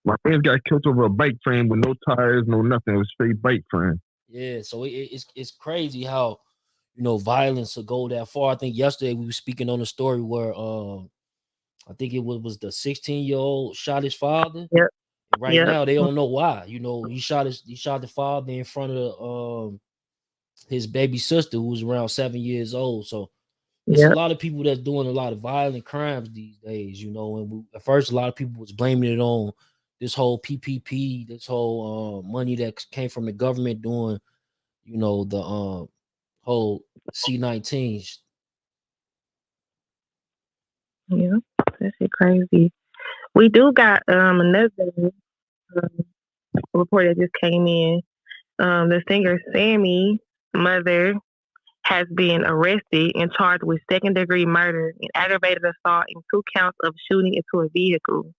my man's got killed over a bike frame with no tires, no nothing. It was straight bike frame. Yeah, so it's crazy how violence will go that far. I think yesterday we were speaking on a story where I think it was the 16-year-old shot his father. Yep. And right now they don't know why. He shot the father in front of his baby sister who was around 7 years old. So it's a lot of people that's doing a lot of violent crimes these days, and at first a lot of people was blaming it on this whole PPP, this whole money that came from the government doing, the whole C-19s. Yeah, that shit crazy. We do got another report that just came in. The singer Sammy's mother has been arrested and charged with second-degree murder and aggravated assault and 2 counts of shooting into a vehicle.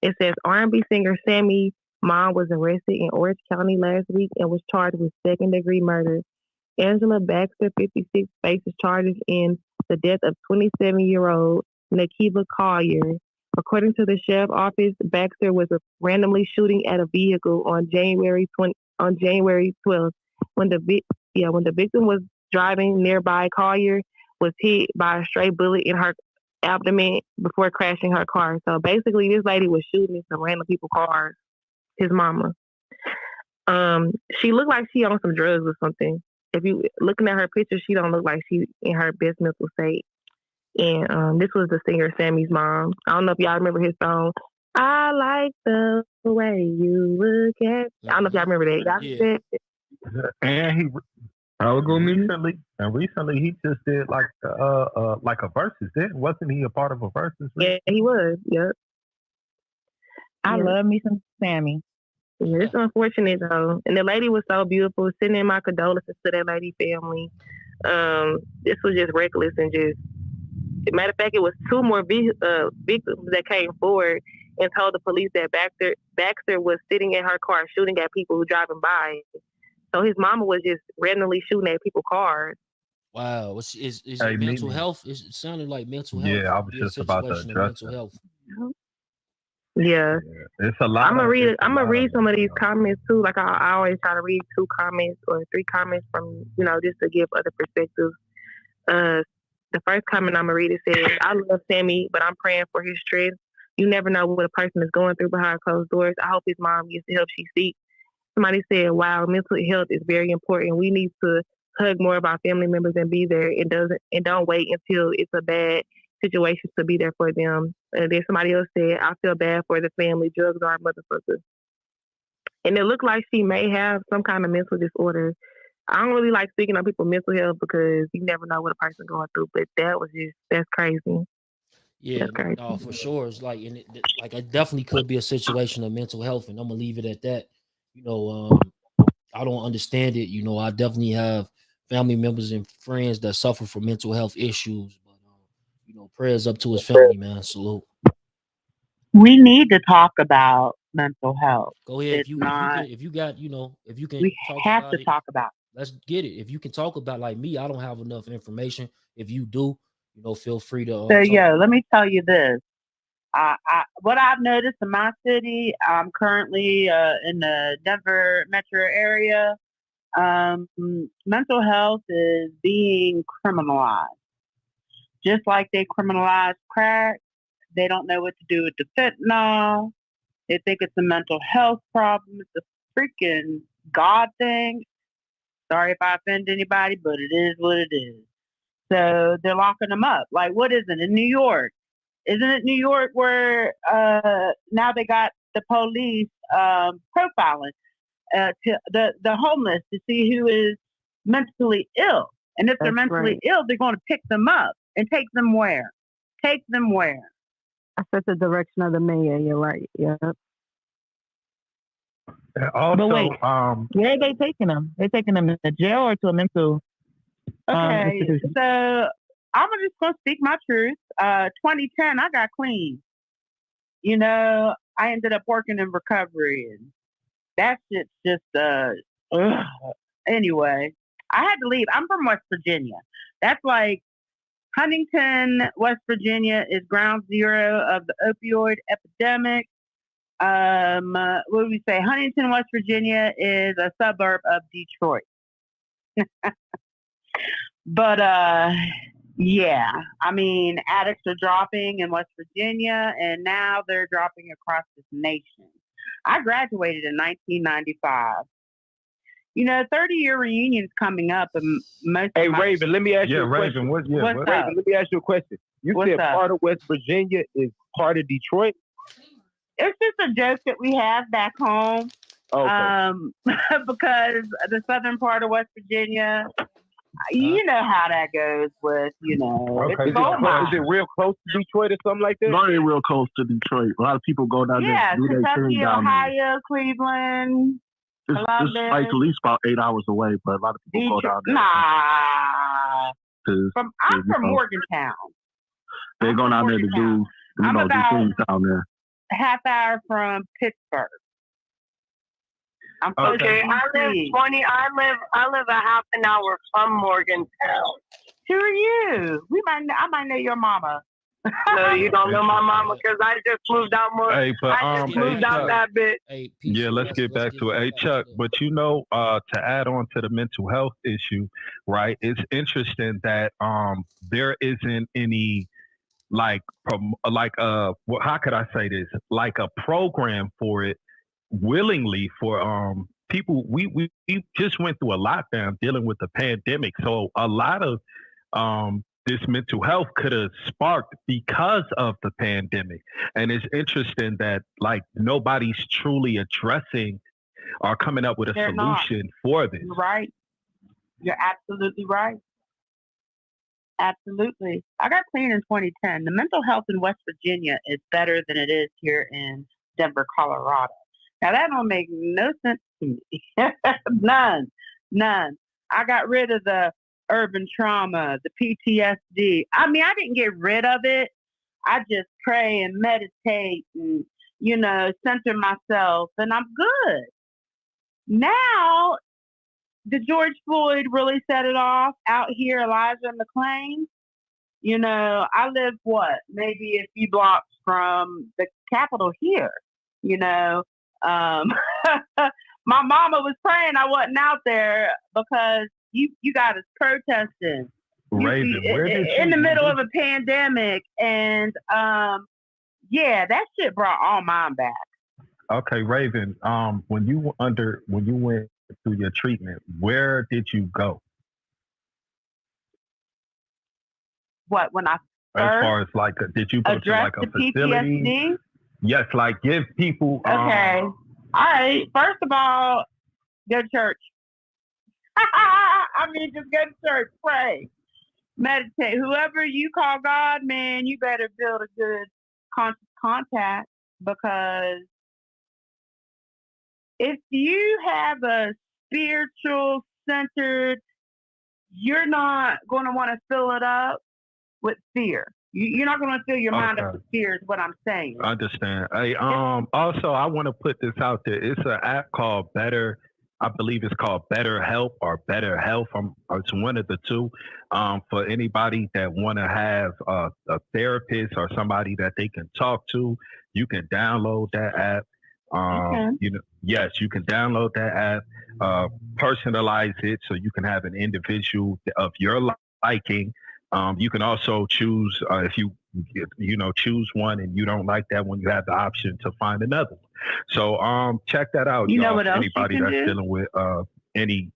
It says R&B singer Sammy's mom was arrested in Orange County last week and was charged with second-degree murder. Angela Baxter, 56, faces charges in the death of 27-year-old Nakiba Collier. According to the sheriff's office, Baxter was randomly shooting at a vehicle on January 12th when the victim was driving nearby. Collier was hit by a stray bullet in her abdomen before crashing her car. So basically, this lady was shooting at some random people's cars. His mama. She looked like she on some drugs or something. If you looking at her picture, she don't look like she in her best mental state. And this was the singer Sammy's mom. I don't know if y'all remember his song. I like the way you look at. I don't know if y'all remember that. Y'all remember that? And recently he just did like a versus. Wasn't he a part of a versus? Yeah, he was. Yep. I love me some Sammy. Yeah, it's unfortunate though. And the lady was so beautiful. Sending my condolences to that lady family. This was just reckless and just. Matter of fact, it was 2 more victims that came forward and told the police that Baxter was sitting in her car shooting at people who driving by. So his mama was just randomly shooting at people's cars. Wow, is it mental health? It sounded like mental health. Yeah, I was just about to address mental health. Yeah. It's a lot. I'm gonna read some of these comments too. Like I always try to read 2 comments or 3 comments from just to give other perspectives. The first comment I'm gonna read, it says, "I love Sammy, but I'm praying for his strength. You never know what a person is going through behind closed doors. I hope his mom gets the help she seeks." Somebody said, "Wow, mental health is very important. We need to hug more of our family members and be there. And don't wait until it's a bad situation to be there for them." And then somebody else said, "I feel bad for the family. Drugs are a motherfucker." And it looked like she may have some kind of mental disorder. I don't really like speaking on people's mental health because you never know what a person going through. But that's crazy. Yeah, no, for sure. It's like, it definitely could be a situation of mental health, and I'm gonna leave it at that. I don't understand it. I definitely have family members and friends that suffer from mental health issues. But prayers up to his family, man. Salute. We need to talk about mental health. Go ahead. If you can, we have to talk about it. Let's get it. If you can talk about, like me, I don't have enough information. If you do, feel free to So, talk. let me tell you this. What I've noticed in my city, I'm currently in the Denver metro area. Mental health is being criminalized. Just like they criminalize crack, they don't know what to do with the fentanyl. They think it's a mental health problem. It's a freaking God thing. Sorry if I offend anybody, but it is what it is. So they're locking them up. Like, what is it in New York? Isn't it New York where now they got the police profiling to the homeless to see who is mentally ill? And if they're mentally ill, they're going to pick them up and take them where? Take them where? That's the direction of the mayor. You're right. Yeah. Also, But wait, where are they taking them? They're taking them to jail or to a mental institution? So I'm just going to speak my truth. 2010, I got clean. I ended up working in recovery, and that shit's just, anyway, I had to leave. I'm from West Virginia. That's like Huntington, West Virginia is ground zero of the opioid epidemic. What do we say? Huntington, West Virginia is a suburb of Detroit. But yeah, I mean, addicts are dropping in West Virginia, and now they're dropping across this nation. I graduated in 1995. 30-year reunions coming up, and most. Hey, Raven, let me ask you a question. What's Raven, up? let me ask you a question. You What's said up? part of West Virginia is part of Detroit? It's just a joke that we have back home. Okay. Because the southern part of West Virginia, you know how that goes with, Okay. it's gold mines. Is it real close to Detroit or something like that? Very real close to Detroit. A lot of people go down Yeah, there. Do their Kentucky, thing down there. Ohio, Cleveland, It's Columbus. like at least about 8 hours away, but a lot of people go down there. Nah. I'm from Morgantown. They go down there to do, I'm do about things down there. a half hour from Pittsburgh. I'm Okay, I live a half an hour from Morgantown. Who are you? I might know your mama. No, you don't know my mama because I just moved out more. Hey, but I just moved out that bit. Yeah, let's get back to it. Hey, Chuck, but to add on to the mental health issue, right? It's interesting that there isn't any how could I say this? Like a program for it willingly for people. We just went through a lockdown dealing with the pandemic, so a lot of this mental health could have sparked because of the pandemic. And it's interesting that nobody's truly addressing or coming up with a solution for this. You're right. You're absolutely right. Absolutely. I got clean in 2010. The mental health in West Virginia is better than it is here in Denver, Colorado. Now that don't make no sense to me. None. I got rid of the urban trauma, the PTSD. I mean, I didn't get rid of it. I just pray and meditate and, center myself, and I'm good. Now, did George Floyd really set it off out here, Elijah McClain? I live maybe a few blocks from the Capitol here, my mama was praying I wasn't out there because you got us protesting. Raven, in the middle of a pandemic, and that shit brought all mine back. Okay, Raven. When you went through your treatment, where did you go? What, when I as far as did you go to a facility? PTSD? Yes, give people. Okay. All right. First of all, go to church. Just go to church, pray, meditate. Whoever you call God, man, you better build a good conscious contact, because if you have a spiritual centered, you're not going to want to fill it up with fear. You're not going to fill your mind up with fear, is what I'm saying. I understand. Hey, also, I want to put this out there. It's an app called Better I believe it's called Better Help or Better Health. It's one of the two. For anybody that want to have a therapist or somebody that they can talk to, you can download that app. Yes, you can download that app, personalize it so you can have an individual of your liking. You can also choose if you choose one and you don't like that one, you have the option to find another one. So check that out, You know y'all. what For else anybody you can that's do? dealing with any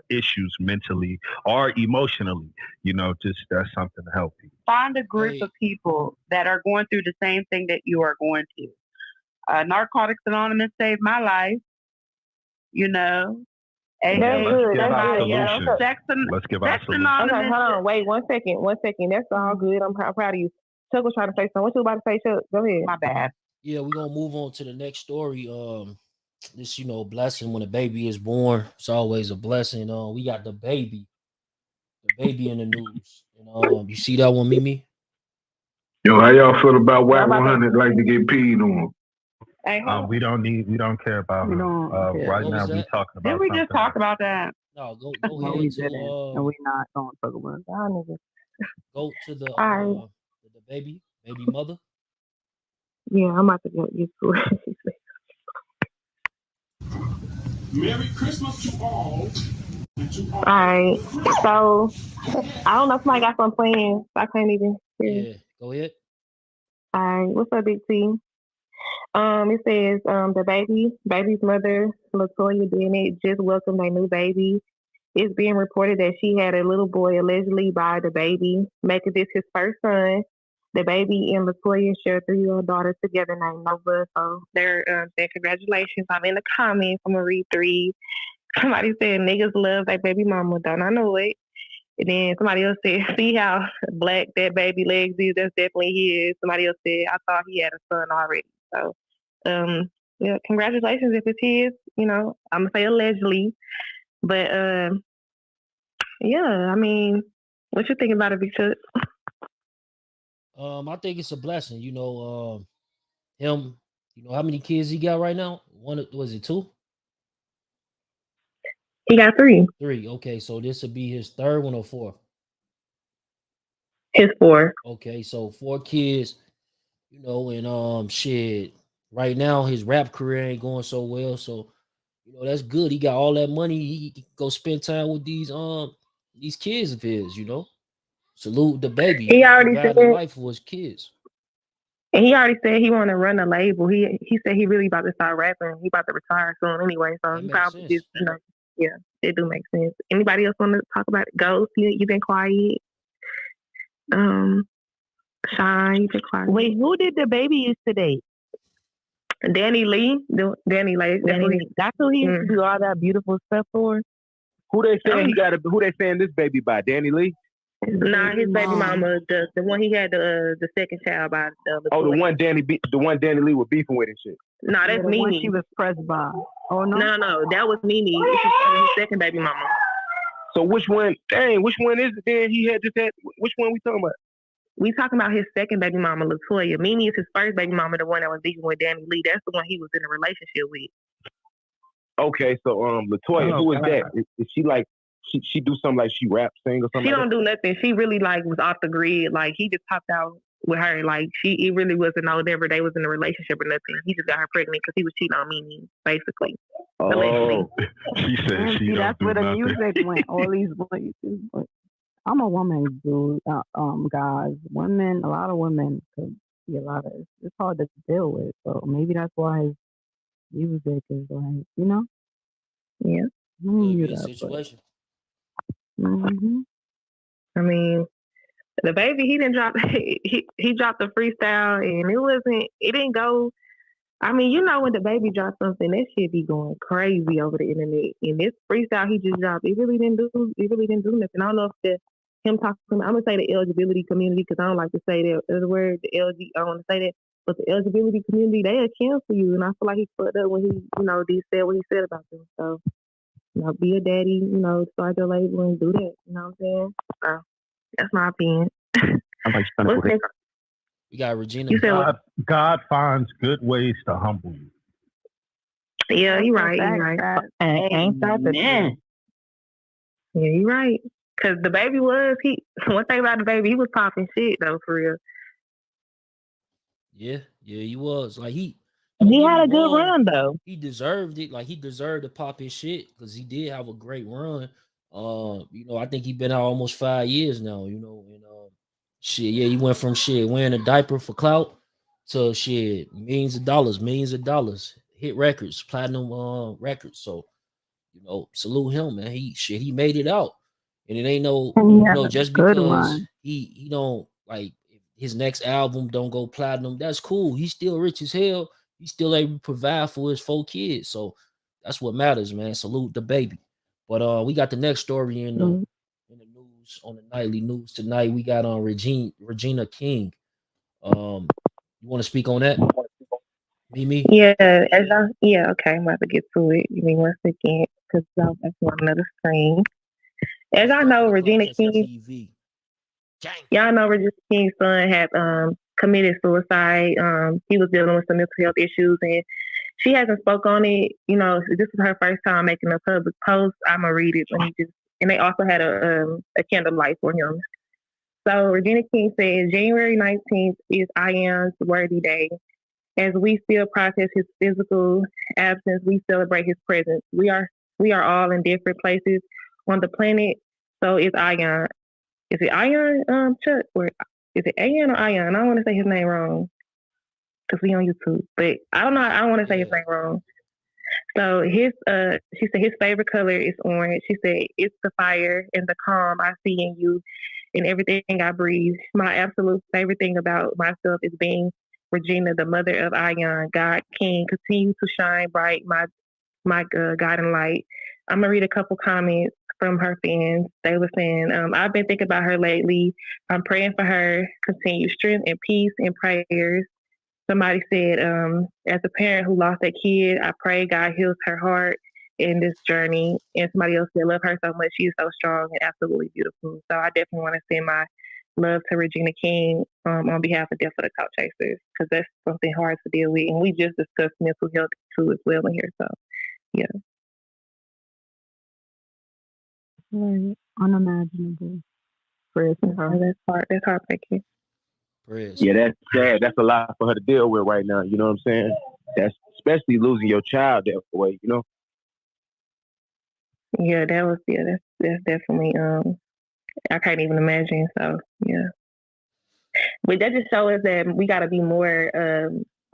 issues mentally or emotionally, just that's something to help you. Find a group of people that are going through the same thing that you are going through. Narcotics Anonymous saved my life. That's good. That's good. Yeah. Let's give our solution. Okay, hold on. Wait 1 second. 1 second. That's all good. I'm proud of you. Chuck was trying to say something. What you about to say, Chuck? Go ahead. My bad. Yeah, we're gonna move on to the next story. This blessing when a baby is born. It's always a blessing. We got the baby in the news. And you see that one, Mimi? Yo, how y'all feel about WAC 100 like to get peed on? We don't care about him. Right now we talking about Did we just something talk else. about that? No, go No, ahead we to didn't. And we not going to talk about that. go to the All the baby mother. Yeah, I'm about to get used to it. Merry Christmas to all. All right. So I don't know if somebody got some plans. I can't even hear. Yeah, go ahead. All right. What's up, Big T? It says the baby's mother, Latoya Bennett, just welcomed a new baby. It's being reported that she had a little boy allegedly by the baby, making this his first son. The baby and Latoya share a 3-year-old daughter together named Nova. So they're saying congratulations. I'm in the comments. I'm gonna read 3. Somebody said niggas love their baby mama. Don't I know it? And then somebody else said, see how black that baby legs is? That's definitely his. Somebody else said, I thought he had a son already. So, yeah, congratulations if it's his. I'm gonna say allegedly, but yeah. I mean, what you think about it, Victor? I think it's a blessing. Him. How many kids he got right now? One, was it 2? He got 3. 3. Okay, so this would be his 3rd one or 4th? His 4. Okay, so 4 kids. And shit. Right now his rap career ain't going so well, so that's good. He got all that money. He can go spend time with these kids of his. Salute the baby. He already provide said life for his kids. And he already said he want to run a label. He said he really about to start rapping. He about to retire soon anyway. So he probably just, yeah, it do make sense. Anybody else want to talk about it? Ghost, you've been quiet. Shine, you've been quiet. Wait, who did the baby use today? Danny Lee. Danny Lee. That's who he used to do all that beautiful stuff for. Who they saying Who they saying this baby by? Danny Lee? Nah, his baby mama, the one he had the second child by. The one Danny Lee was beefing with and shit. Nah, that's Mimi. One she was pressed by. Oh no, no, that was Mimi. This is his second baby mama. So which one? Dang, which one is it? Then he had just had. Which one we talking about? We talking about his second baby mama, Latoya. Mimi is his first baby mama, the one that was beefing with Danny Lee. That's the one he was in a relationship with. Okay, so Latoya, who is that? Is she like? She do something like she rap, sing or something? She don't do nothing. She really was off the grid. Like he just popped out with her. Like it really wasn't never they was in a relationship or nothing. He just got her pregnant because he was cheating on Mimi, basically. Oh, allegedly. She said she don't that's do where the nothing. music went. All these voices. But I'm a woman, dude. Guys, women, a lot of women could be it's hard to deal with. So maybe that's why his music is like, Yeah. Good situation. Mm-hmm. I mean, the baby, he didn't drop. He dropped the freestyle, and it didn't go. I mean, when the baby dropped something, that shit be going crazy over the internet. And this freestyle he just dropped, it really didn't do nothing. I don't know if him talking. I'm gonna say the eligibility community because I don't like to say the word the LG. I don't want to say that, but the eligibility community, they cancel you, and I feel like he fucked up when he said what he said about them. So. Be a daddy, start your label and do that. You know what I'm saying? So that's my opinion. We got Regina. God finds good ways to humble you. Yeah, you're right. You're right. Ain't thought that. Man. Yeah, you're right. Cause the baby one thing about the baby, he was popping shit though, for real. Yeah, he was. Like He had a good run though. He deserved it. Like he deserved to pop his shit because he did have a great run. I think he been out almost 5 years now. And shit, yeah, he went from shit wearing a diaper for clout to shit millions of dollars, hit records, platinum records. So salute him, man. He made it out, and it ain't just because he don't like his next album don't go platinum. That's cool. He's still rich as hell. He's still able to provide for his 4 kids. So that's what matters, man. Salute the baby. But we got the next story in the news on the nightly news tonight. We got on Regina King. You want to speak on that? Mimi? Yeah, okay, I'm about to get to it. Give me 1 second, because I was on another screen. As I know, Regina King. Y'all know Regina King's son had committed suicide. He was dealing with some mental health issues, and she hasn't spoke on it. This is her first time making a public post. I'm gonna read it. And they also had a candlelight for him. So Regina King says, January 19th is Ian's worthy day. As we still process his physical absence, we celebrate his presence. We are all in different places on the planet. So it's Ian. Is it Ian, Chuck? Or is it Ian or Ian? I don't want to say his name wrong because we on YouTube. But I don't know. I don't want to say his name wrong. So she said his favorite color is orange. She said it's the fire and the calm I see in you and everything I breathe. My absolute favorite thing about myself is being Regina, the mother of Ion. God King, continue to shine bright, my guiding light. I'm gonna read a couple comments from her fans. They were saying, I've been thinking about her lately. I'm praying for her continued strength and peace and prayers. Somebody said, as a parent who lost a kid, I pray God heals her heart in this journey. And somebody else said, love her so much. She is so strong and absolutely beautiful. So I definitely want to send my love to Regina King on behalf of Death for the Clout Chasers, because that's something hard to deal with. And we just discussed mental health too as well in here. So, yeah. Right. Unimaginable. That's hard. That's heartbreaking. Yeah, that's sad. That's a lot for her to deal with right now. You know what I'm saying? That's especially losing your child that way. Yeah, that's definitely I can't even imagine. So yeah. But that just shows that we got to be more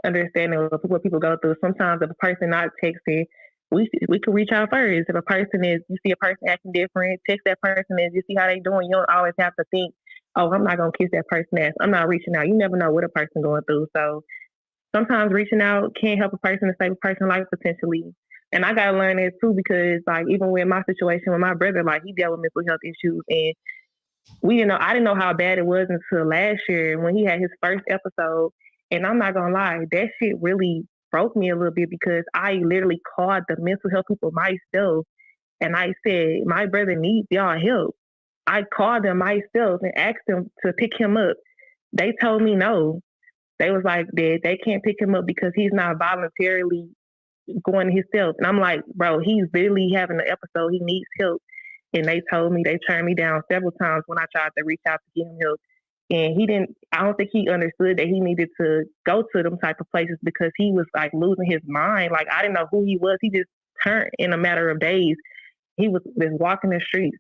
understanding of what people go through. Sometimes if a person not texting, we can reach out first. If you see a person acting different, text that person and you see how they doing. You don't always have to think, oh, I'm not gonna kiss that person ass. I'm not reaching out. You never know what a person going through. So sometimes reaching out can help a person to save a person's life potentially. And I gotta learn that too, because like even with my situation with my brother, like he dealt with mental health issues, and I didn't know how bad it was until last year when he had his first episode. And I'm not gonna lie, that shit really broke me a little bit, because I literally called the mental health people myself and I said, my brother needs y'all help. I called them myself and asked them to pick him up. They told me no. They was like, they can't pick him up because he's not voluntarily going himself. And I'm like, bro, he's literally having an episode. He needs help. And they turned me down several times when I tried to reach out to get him help. And I don't think he understood that he needed to go to them type of places, because he was like losing his mind. Like, I didn't know who he was. He just turned in a matter of days. He was just walking the streets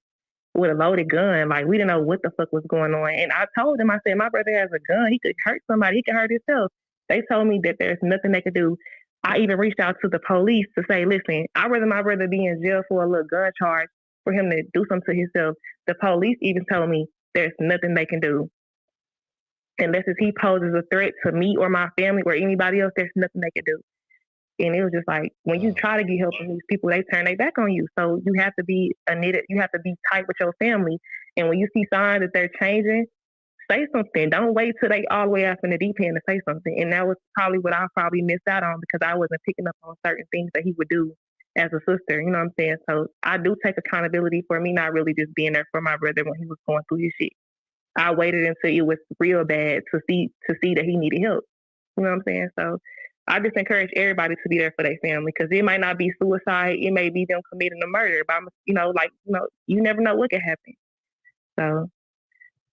with a loaded gun. Like, we didn't know what the fuck was going on. And I told him, I said, my brother has a gun. He could hurt somebody. He could hurt himself. They told me that there's nothing they could do. I even reached out to the police to say, listen, I'd rather my brother be in jail for a little gun charge for him to do something to himself. The police even told me there's nothing they can do. Unless if he poses a threat to me or my family or anybody else, there's nothing they can do. And it was just like, when you try to get help from these people, they turn their back on you. So you have to be you have to be tight with your family. And when you see signs that they're changing, say something. Don't wait till they all the way up in the deep end to say something. And that was probably what I probably missed out on, because I wasn't picking up on certain things that he would do as a sister. You know what I'm saying? So I do take accountability for me not really just being there for my brother when he was going through his shit. I waited until it was real bad to see that he needed help. You know what I'm saying? So I just encourage everybody to be there for their family because it might not be suicide. It may be them committing a murder. But you never know what could happen. So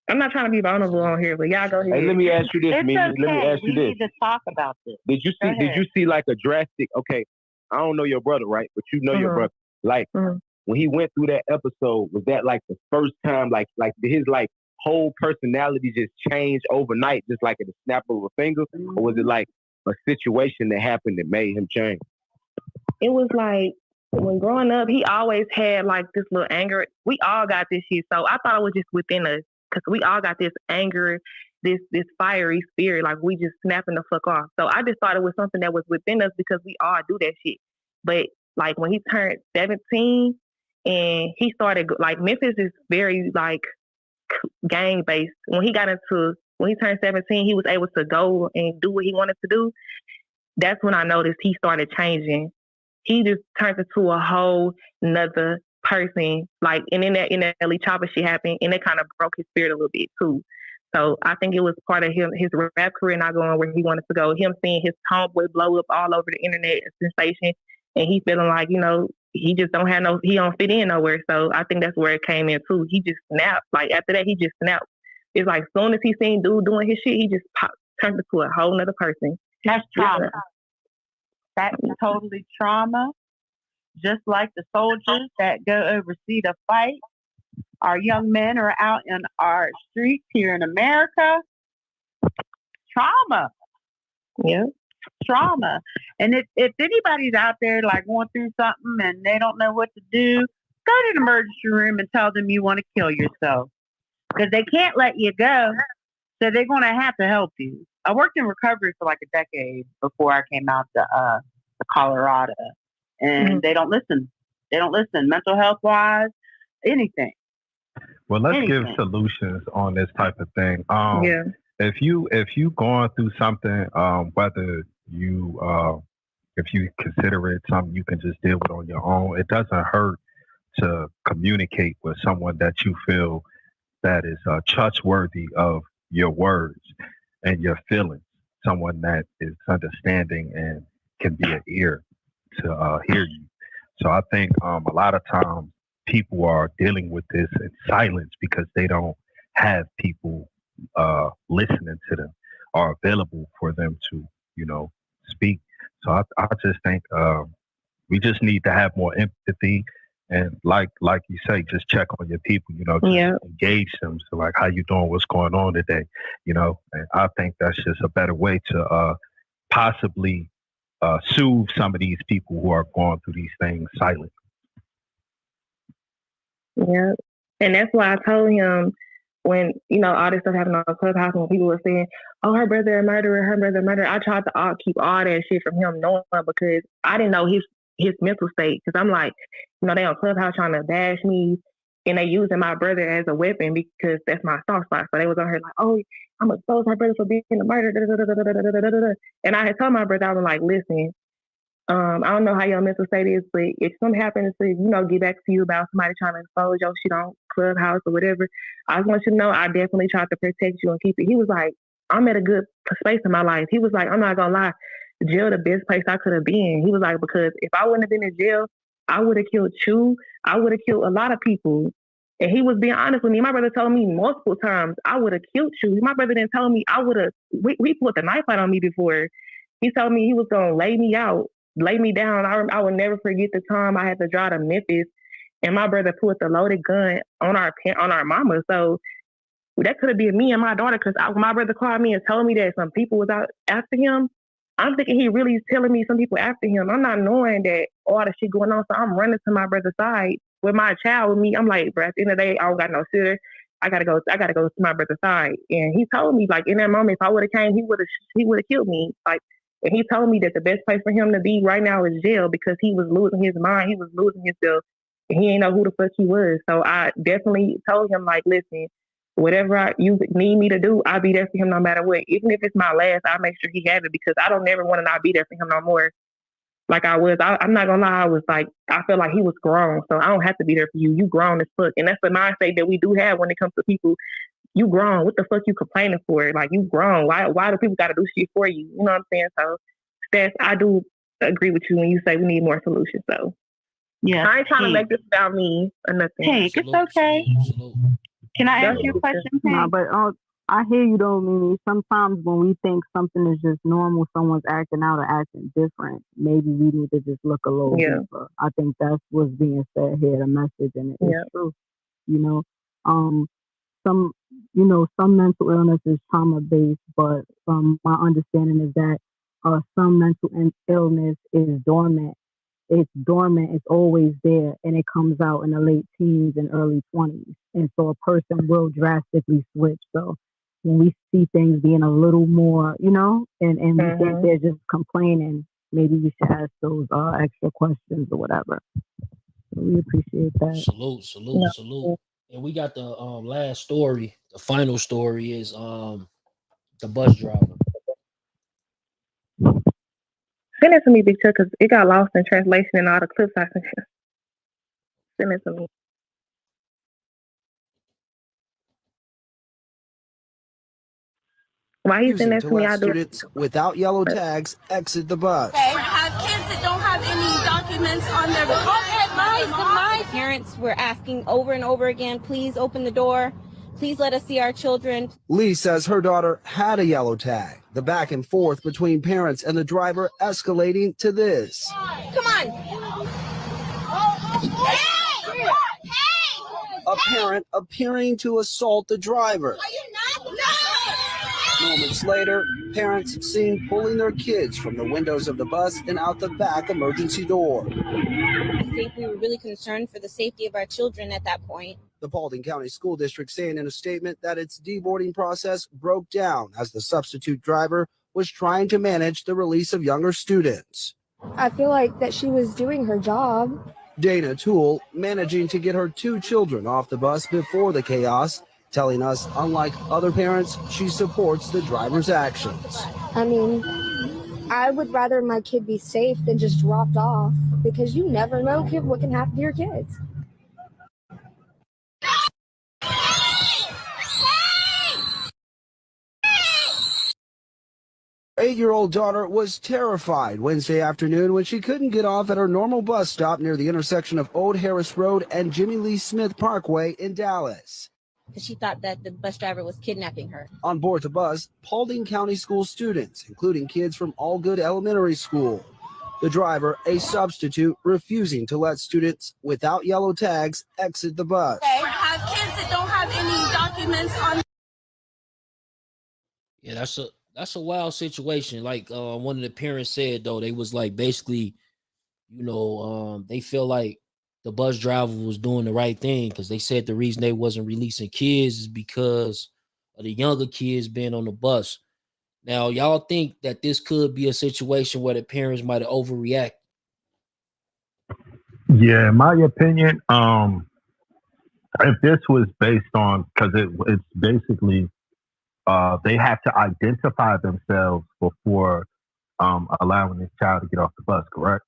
I'm not trying to be vulnerable on here, but y'all go ahead. Hey, let me ask you this, It's Mimi. okay. Let me ask you we this. need to talk about this. Did you see like a drastic? Okay, I don't know your brother, right? But you know your brother. Like when he went through that episode, was that like the first time, like did his like whole personality just change overnight, just like at the snap of a finger, or was it like a situation that happened that made him change? It was like when growing up, he always had like this little anger. We all got this shit, so I thought it was just within us because we all got this anger, this fiery spirit, like we just snapping the fuck off. So I just thought it was something that was within us because we all do that shit. But like when he turned 17 and he started like Memphis is very like gang based. When he turned 17, he was able to go and do what he wanted to do. That's when I noticed he started changing. He just turned into a whole nother person. Like, and in that Ellie Chopper shit happened, and it kind of broke his spirit a little bit too. So I think it was part of his rap career not going where he wanted to go. Him seeing his homeboy blow up all over the internet, a sensation, and he feeling like, he just he don't fit in nowhere. So I think that's where it came in too. He just snapped. Like after that, he just snapped. It's like soon as he seen dude doing his shit, he just turned into a whole nother person. That's trauma. That's totally trauma. Just like the soldiers that go overseas to fight, our young men are out in our streets here in America. Trauma. Yeah. Trauma. And if anybody's out there like going through something and they don't know what to do, go to the emergency room and tell them you want to kill yourself. Because they can't let you go. So they're going to have to help you. I worked in recovery for like a decade before I came out to Colorado. And they don't listen. They don't listen. Mental health wise, anything. Well, let's give solutions on this type of thing. If you going through something, whether you if you consider it something you can just deal with on your own, it doesn't hurt to communicate with someone that you feel that is trustworthy of your words and your feelings. Someone that is understanding and can be an ear to hear you. So I think a lot of times people are dealing with this in silence because they don't have people listening to them or available for them to, speak. So I just think we just need to have more empathy and like you say, just check on your people, engage them. So like, how you doing? What's going on today? And I think that's just a better way to possibly soothe some of these people who are going through these things silently. Yeah. And that's why I told him when, all this stuff happened on Clubhouse, when people were saying, oh, her brother a murderer, I tried to keep all that shit from him knowing because I didn't know his mental state. Because I'm like, they on Clubhouse trying to bash me and they using my brother as a weapon because that's my soft spot. So they was on her like, oh, I'm going to expose my brother for being a murderer. And I had told my brother, I was like, listen, I don't know how your mental state is, but if something happens to, get back to you about somebody trying to expose your shit on Clubhouse or whatever, I just want you to know I definitely tried to protect you and keep it. He was like, I'm at a good space in my life. He was like, I'm not going to lie, jail the best place I could have been. He was like, because if I wouldn't have been in jail, I would have killed you. I would have killed a lot of people. And he was being honest with me. My brother told me multiple times, I would have killed you. My brother didn't tell me I would have, we put the knife out on me before. He told me he was going to lay me out. Lay me down. I will never forget the time I had to drive to Memphis, and my brother put the loaded gun on our mama. So that could have been me and my daughter. Because my brother called me and told me that some people was out after him. I'm thinking he really is telling me some people after him. I'm not knowing that all the shit going on. So I'm running to my brother's side with my child with me. I'm like, bro, at the end of the day, I don't got no sitter. I gotta go to my brother's side. And he told me, like, in that moment, if I would have came, he would have killed me. Like. And he told me that the best place for him to be right now is jail because he was losing his mind. He was losing himself. And he ain't know who the fuck he was. So I definitely told him, like, listen, whatever you need me to do, I'll be there for him no matter what. Even if it's my last, I'll make sure he has it because I don't never want to not be there for him no more. Like I was. I'm not going to lie. I was like, I felt like he was grown. So I don't have to be there for you. You grown as fuck. And that's the mindset that we do have when it comes to people. You grown. What the fuck you complaining for? Like, you grown. Why do people got to do shit for you? You know what I'm saying? So I do agree with you when you say we need more solutions. So Yeah, I ain't trying to make this about me or nothing. Pink, it's okay. Can I ask you a question, No, Pink? but I hear you though, Mimi. Sometimes when we think something is just normal, someone's acting out or acting different, maybe we need to just look a little deeper. I think that's what's being said here, the message, and it's true. You know, some some mental illness is trauma based, but my understanding is that some mental illness is dormant. It's dormant. It's always there, and it comes out in the late teens and early 20s. And so a person will drastically switch. So when we see things being a little more, and we think they're just complaining, maybe we should ask those extra questions or whatever. So we appreciate that. Salute. And we got the last story. The final story is the bus driver. Send it to me, Big Chuck, because it got lost in translation and all the clips I sent you. Send it to me. Why he send that to me? I do. Students without yellow tags exit the bus. Have kids that don't have any documents on their my parents were asking over and over again, please open the door. Please let us see our children. Lee says her daughter had a yellow tag. The back and forth between parents and the driver escalating to this. Come on. A parent appearing to assault the driver. Moments later, parents seen pulling their kids from the windows of the bus and out the back emergency door. I think we were really concerned for the safety of our children at that point. The Paulding County School District saying in a statement that its deboarding process broke down as the substitute driver was trying to manage the release of younger students. I feel like that she was doing her job. Dana Toole managing to get her 2 children off the bus before the chaos, telling us, unlike other parents, she supports the driver's actions. I mean, I would rather my kid be safe than just dropped off because you never know what can happen to your kids. 8-year-old daughter was terrified Wednesday afternoon when she couldn't get off at her normal bus stop near the intersection of Old Harris Road and Jimmy Lee Smith Parkway in Dallas. Because she thought that the bus driver was kidnapping her. On board the bus, Paulding County school students, including kids from Allgood Elementary School. The driver, a substitute, refusing to let students without yellow tags exit the bus. Have kids that don't have any documents on. Yeah, that's a wild situation. Like one of the parents said, though, they was like basically, they feel like the bus driver was doing the right thing because they said the reason they wasn't releasing kids is because of the younger kids being on the bus. Now, y'all think that this could be a situation where the parents might have overreacted? Yeah, in my opinion, if this was based on, because it's basically they have to identify themselves before allowing this child to get off the bus, correct?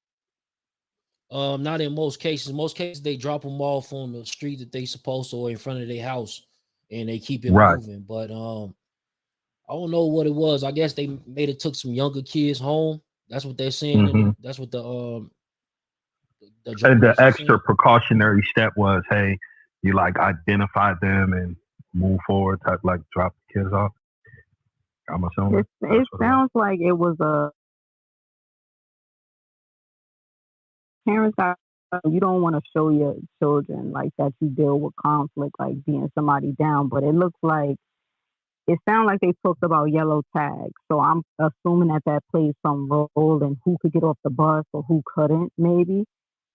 Not in most cases. In most cases, they drop them off on the street that they supposed to or in front of their house, and they keep it moving. But I don't know what it was. I guess they took some younger kids home. That's what they're saying. Mm-hmm. That's what the extra precautionary step was, hey, you like identify them and move forward, type like drop the kids off. I'm assuming. It sounds like it was a parents are. You don't want to show your children like that you deal with conflict, like being somebody down. But it looks like it sounds like they talked about yellow tags. So I'm assuming that plays some role in who could get off the bus or who couldn't, maybe.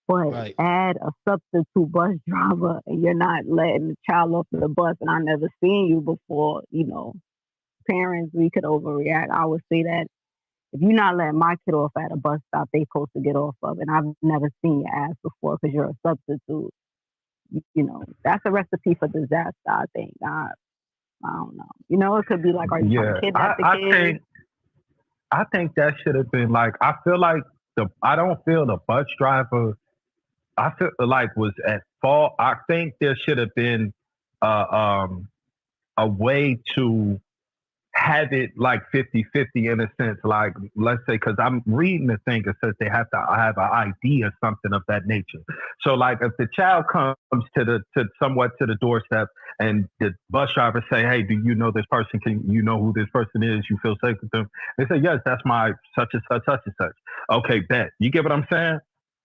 But add a substitute bus driver and you're not letting the child off the bus, and I never seen you before, parents, we could overreact. I would say that if you're not letting my kid off at a bus stop they supposed to get off of, and I've never seen your ass before because you're a substitute, that's a recipe for disaster, I think. I don't know. It could be like, are you trying to kidnap the kid? I think that should have been like, I feel like I don't feel the bus driver, I feel like was at fault. I think there should have been a way to have it like 50-50 in a sense. Like, let's say, because I'm reading the thing, it says they have to have an ID or something of that nature. So, like, if the child comes to somewhat to the doorstep and the bus driver say, hey, do you know this person? Can you know who this person is? You feel safe with them? They say, yes, that's my such and such, such and such. Okay, bet. You get what I'm saying?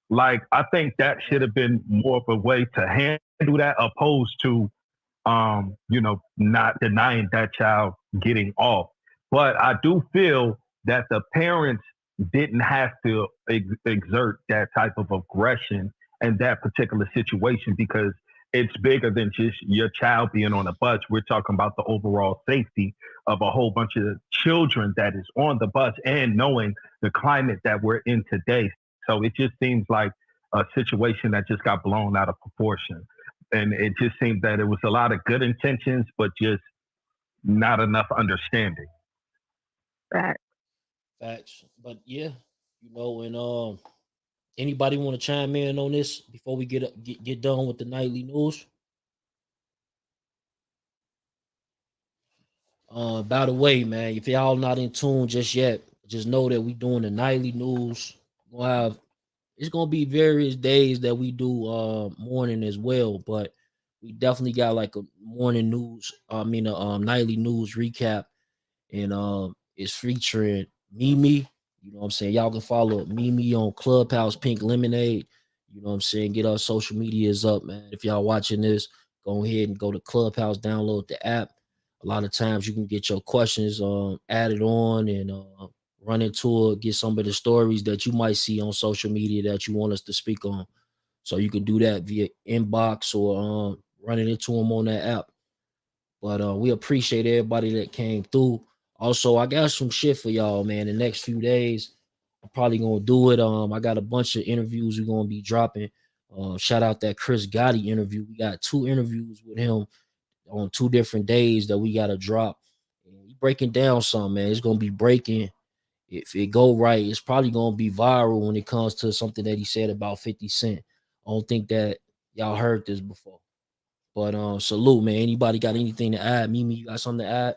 Like, I think that should have been more of a way to handle that opposed to not denying that child getting off. But I do feel that the parents didn't have to exert that type of aggression in that particular situation because it's bigger than just your child being on a bus. We're talking about the overall safety of a whole bunch of children that is on the bus and knowing the climate that we're in today. So it just seems like a situation that just got blown out of proportion. And it just seemed that it was a lot of good intentions, but just not enough understanding. Facts. But yeah, and anybody want to chime in on this before we get done with the nightly news? By the way, man, if y'all not in tune just yet, just know that we doing the nightly news. It's gonna be various days that we do morning as well, but we definitely got like a morning news. Nightly news recap, and it's featuring Mimi. You know what I'm saying? Y'all can follow Mimi on Clubhouse, Pink Lemonade. You know what I'm saying? Get our social medias up, man. If y'all watching this, go ahead and go to Clubhouse, download the app. A lot of times you can get your questions added on and run into it, get some of the stories that you might see on social media that you want us to speak on. So you can do that via inbox or running into them on that app. But we appreciate everybody that came through. Also, I got some shit for y'all, man. The next few days, I'm probably gonna do it. I got a bunch of interviews we're gonna be dropping. Shout out that Chris Gotti interview. We got 2 interviews with him on 2 different days that we gotta drop. And he breaking down something, man. It's gonna be breaking. If it go right, it's probably gonna be viral when it comes to something that he said about 50 Cent. I don't think that y'all heard this before. But salute, man. Anybody got anything to add? Mimi, you got something to add?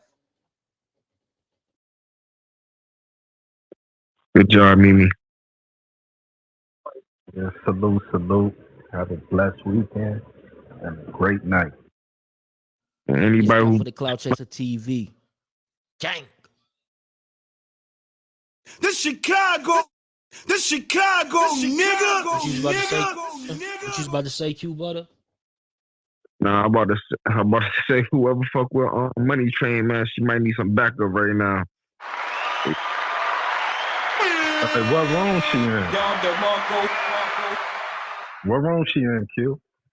Good job, Mimi. Yeah, salute. Have a blessed weekend and a great night. Anybody who for the Cloud Chaser TV. Gang. This Chicago, nigga. What you was about to say, Q Butter? Nah, I'm about to say whoever fuck with Money Train, man, she might need some backup right now. What room she in? What room she in, Q?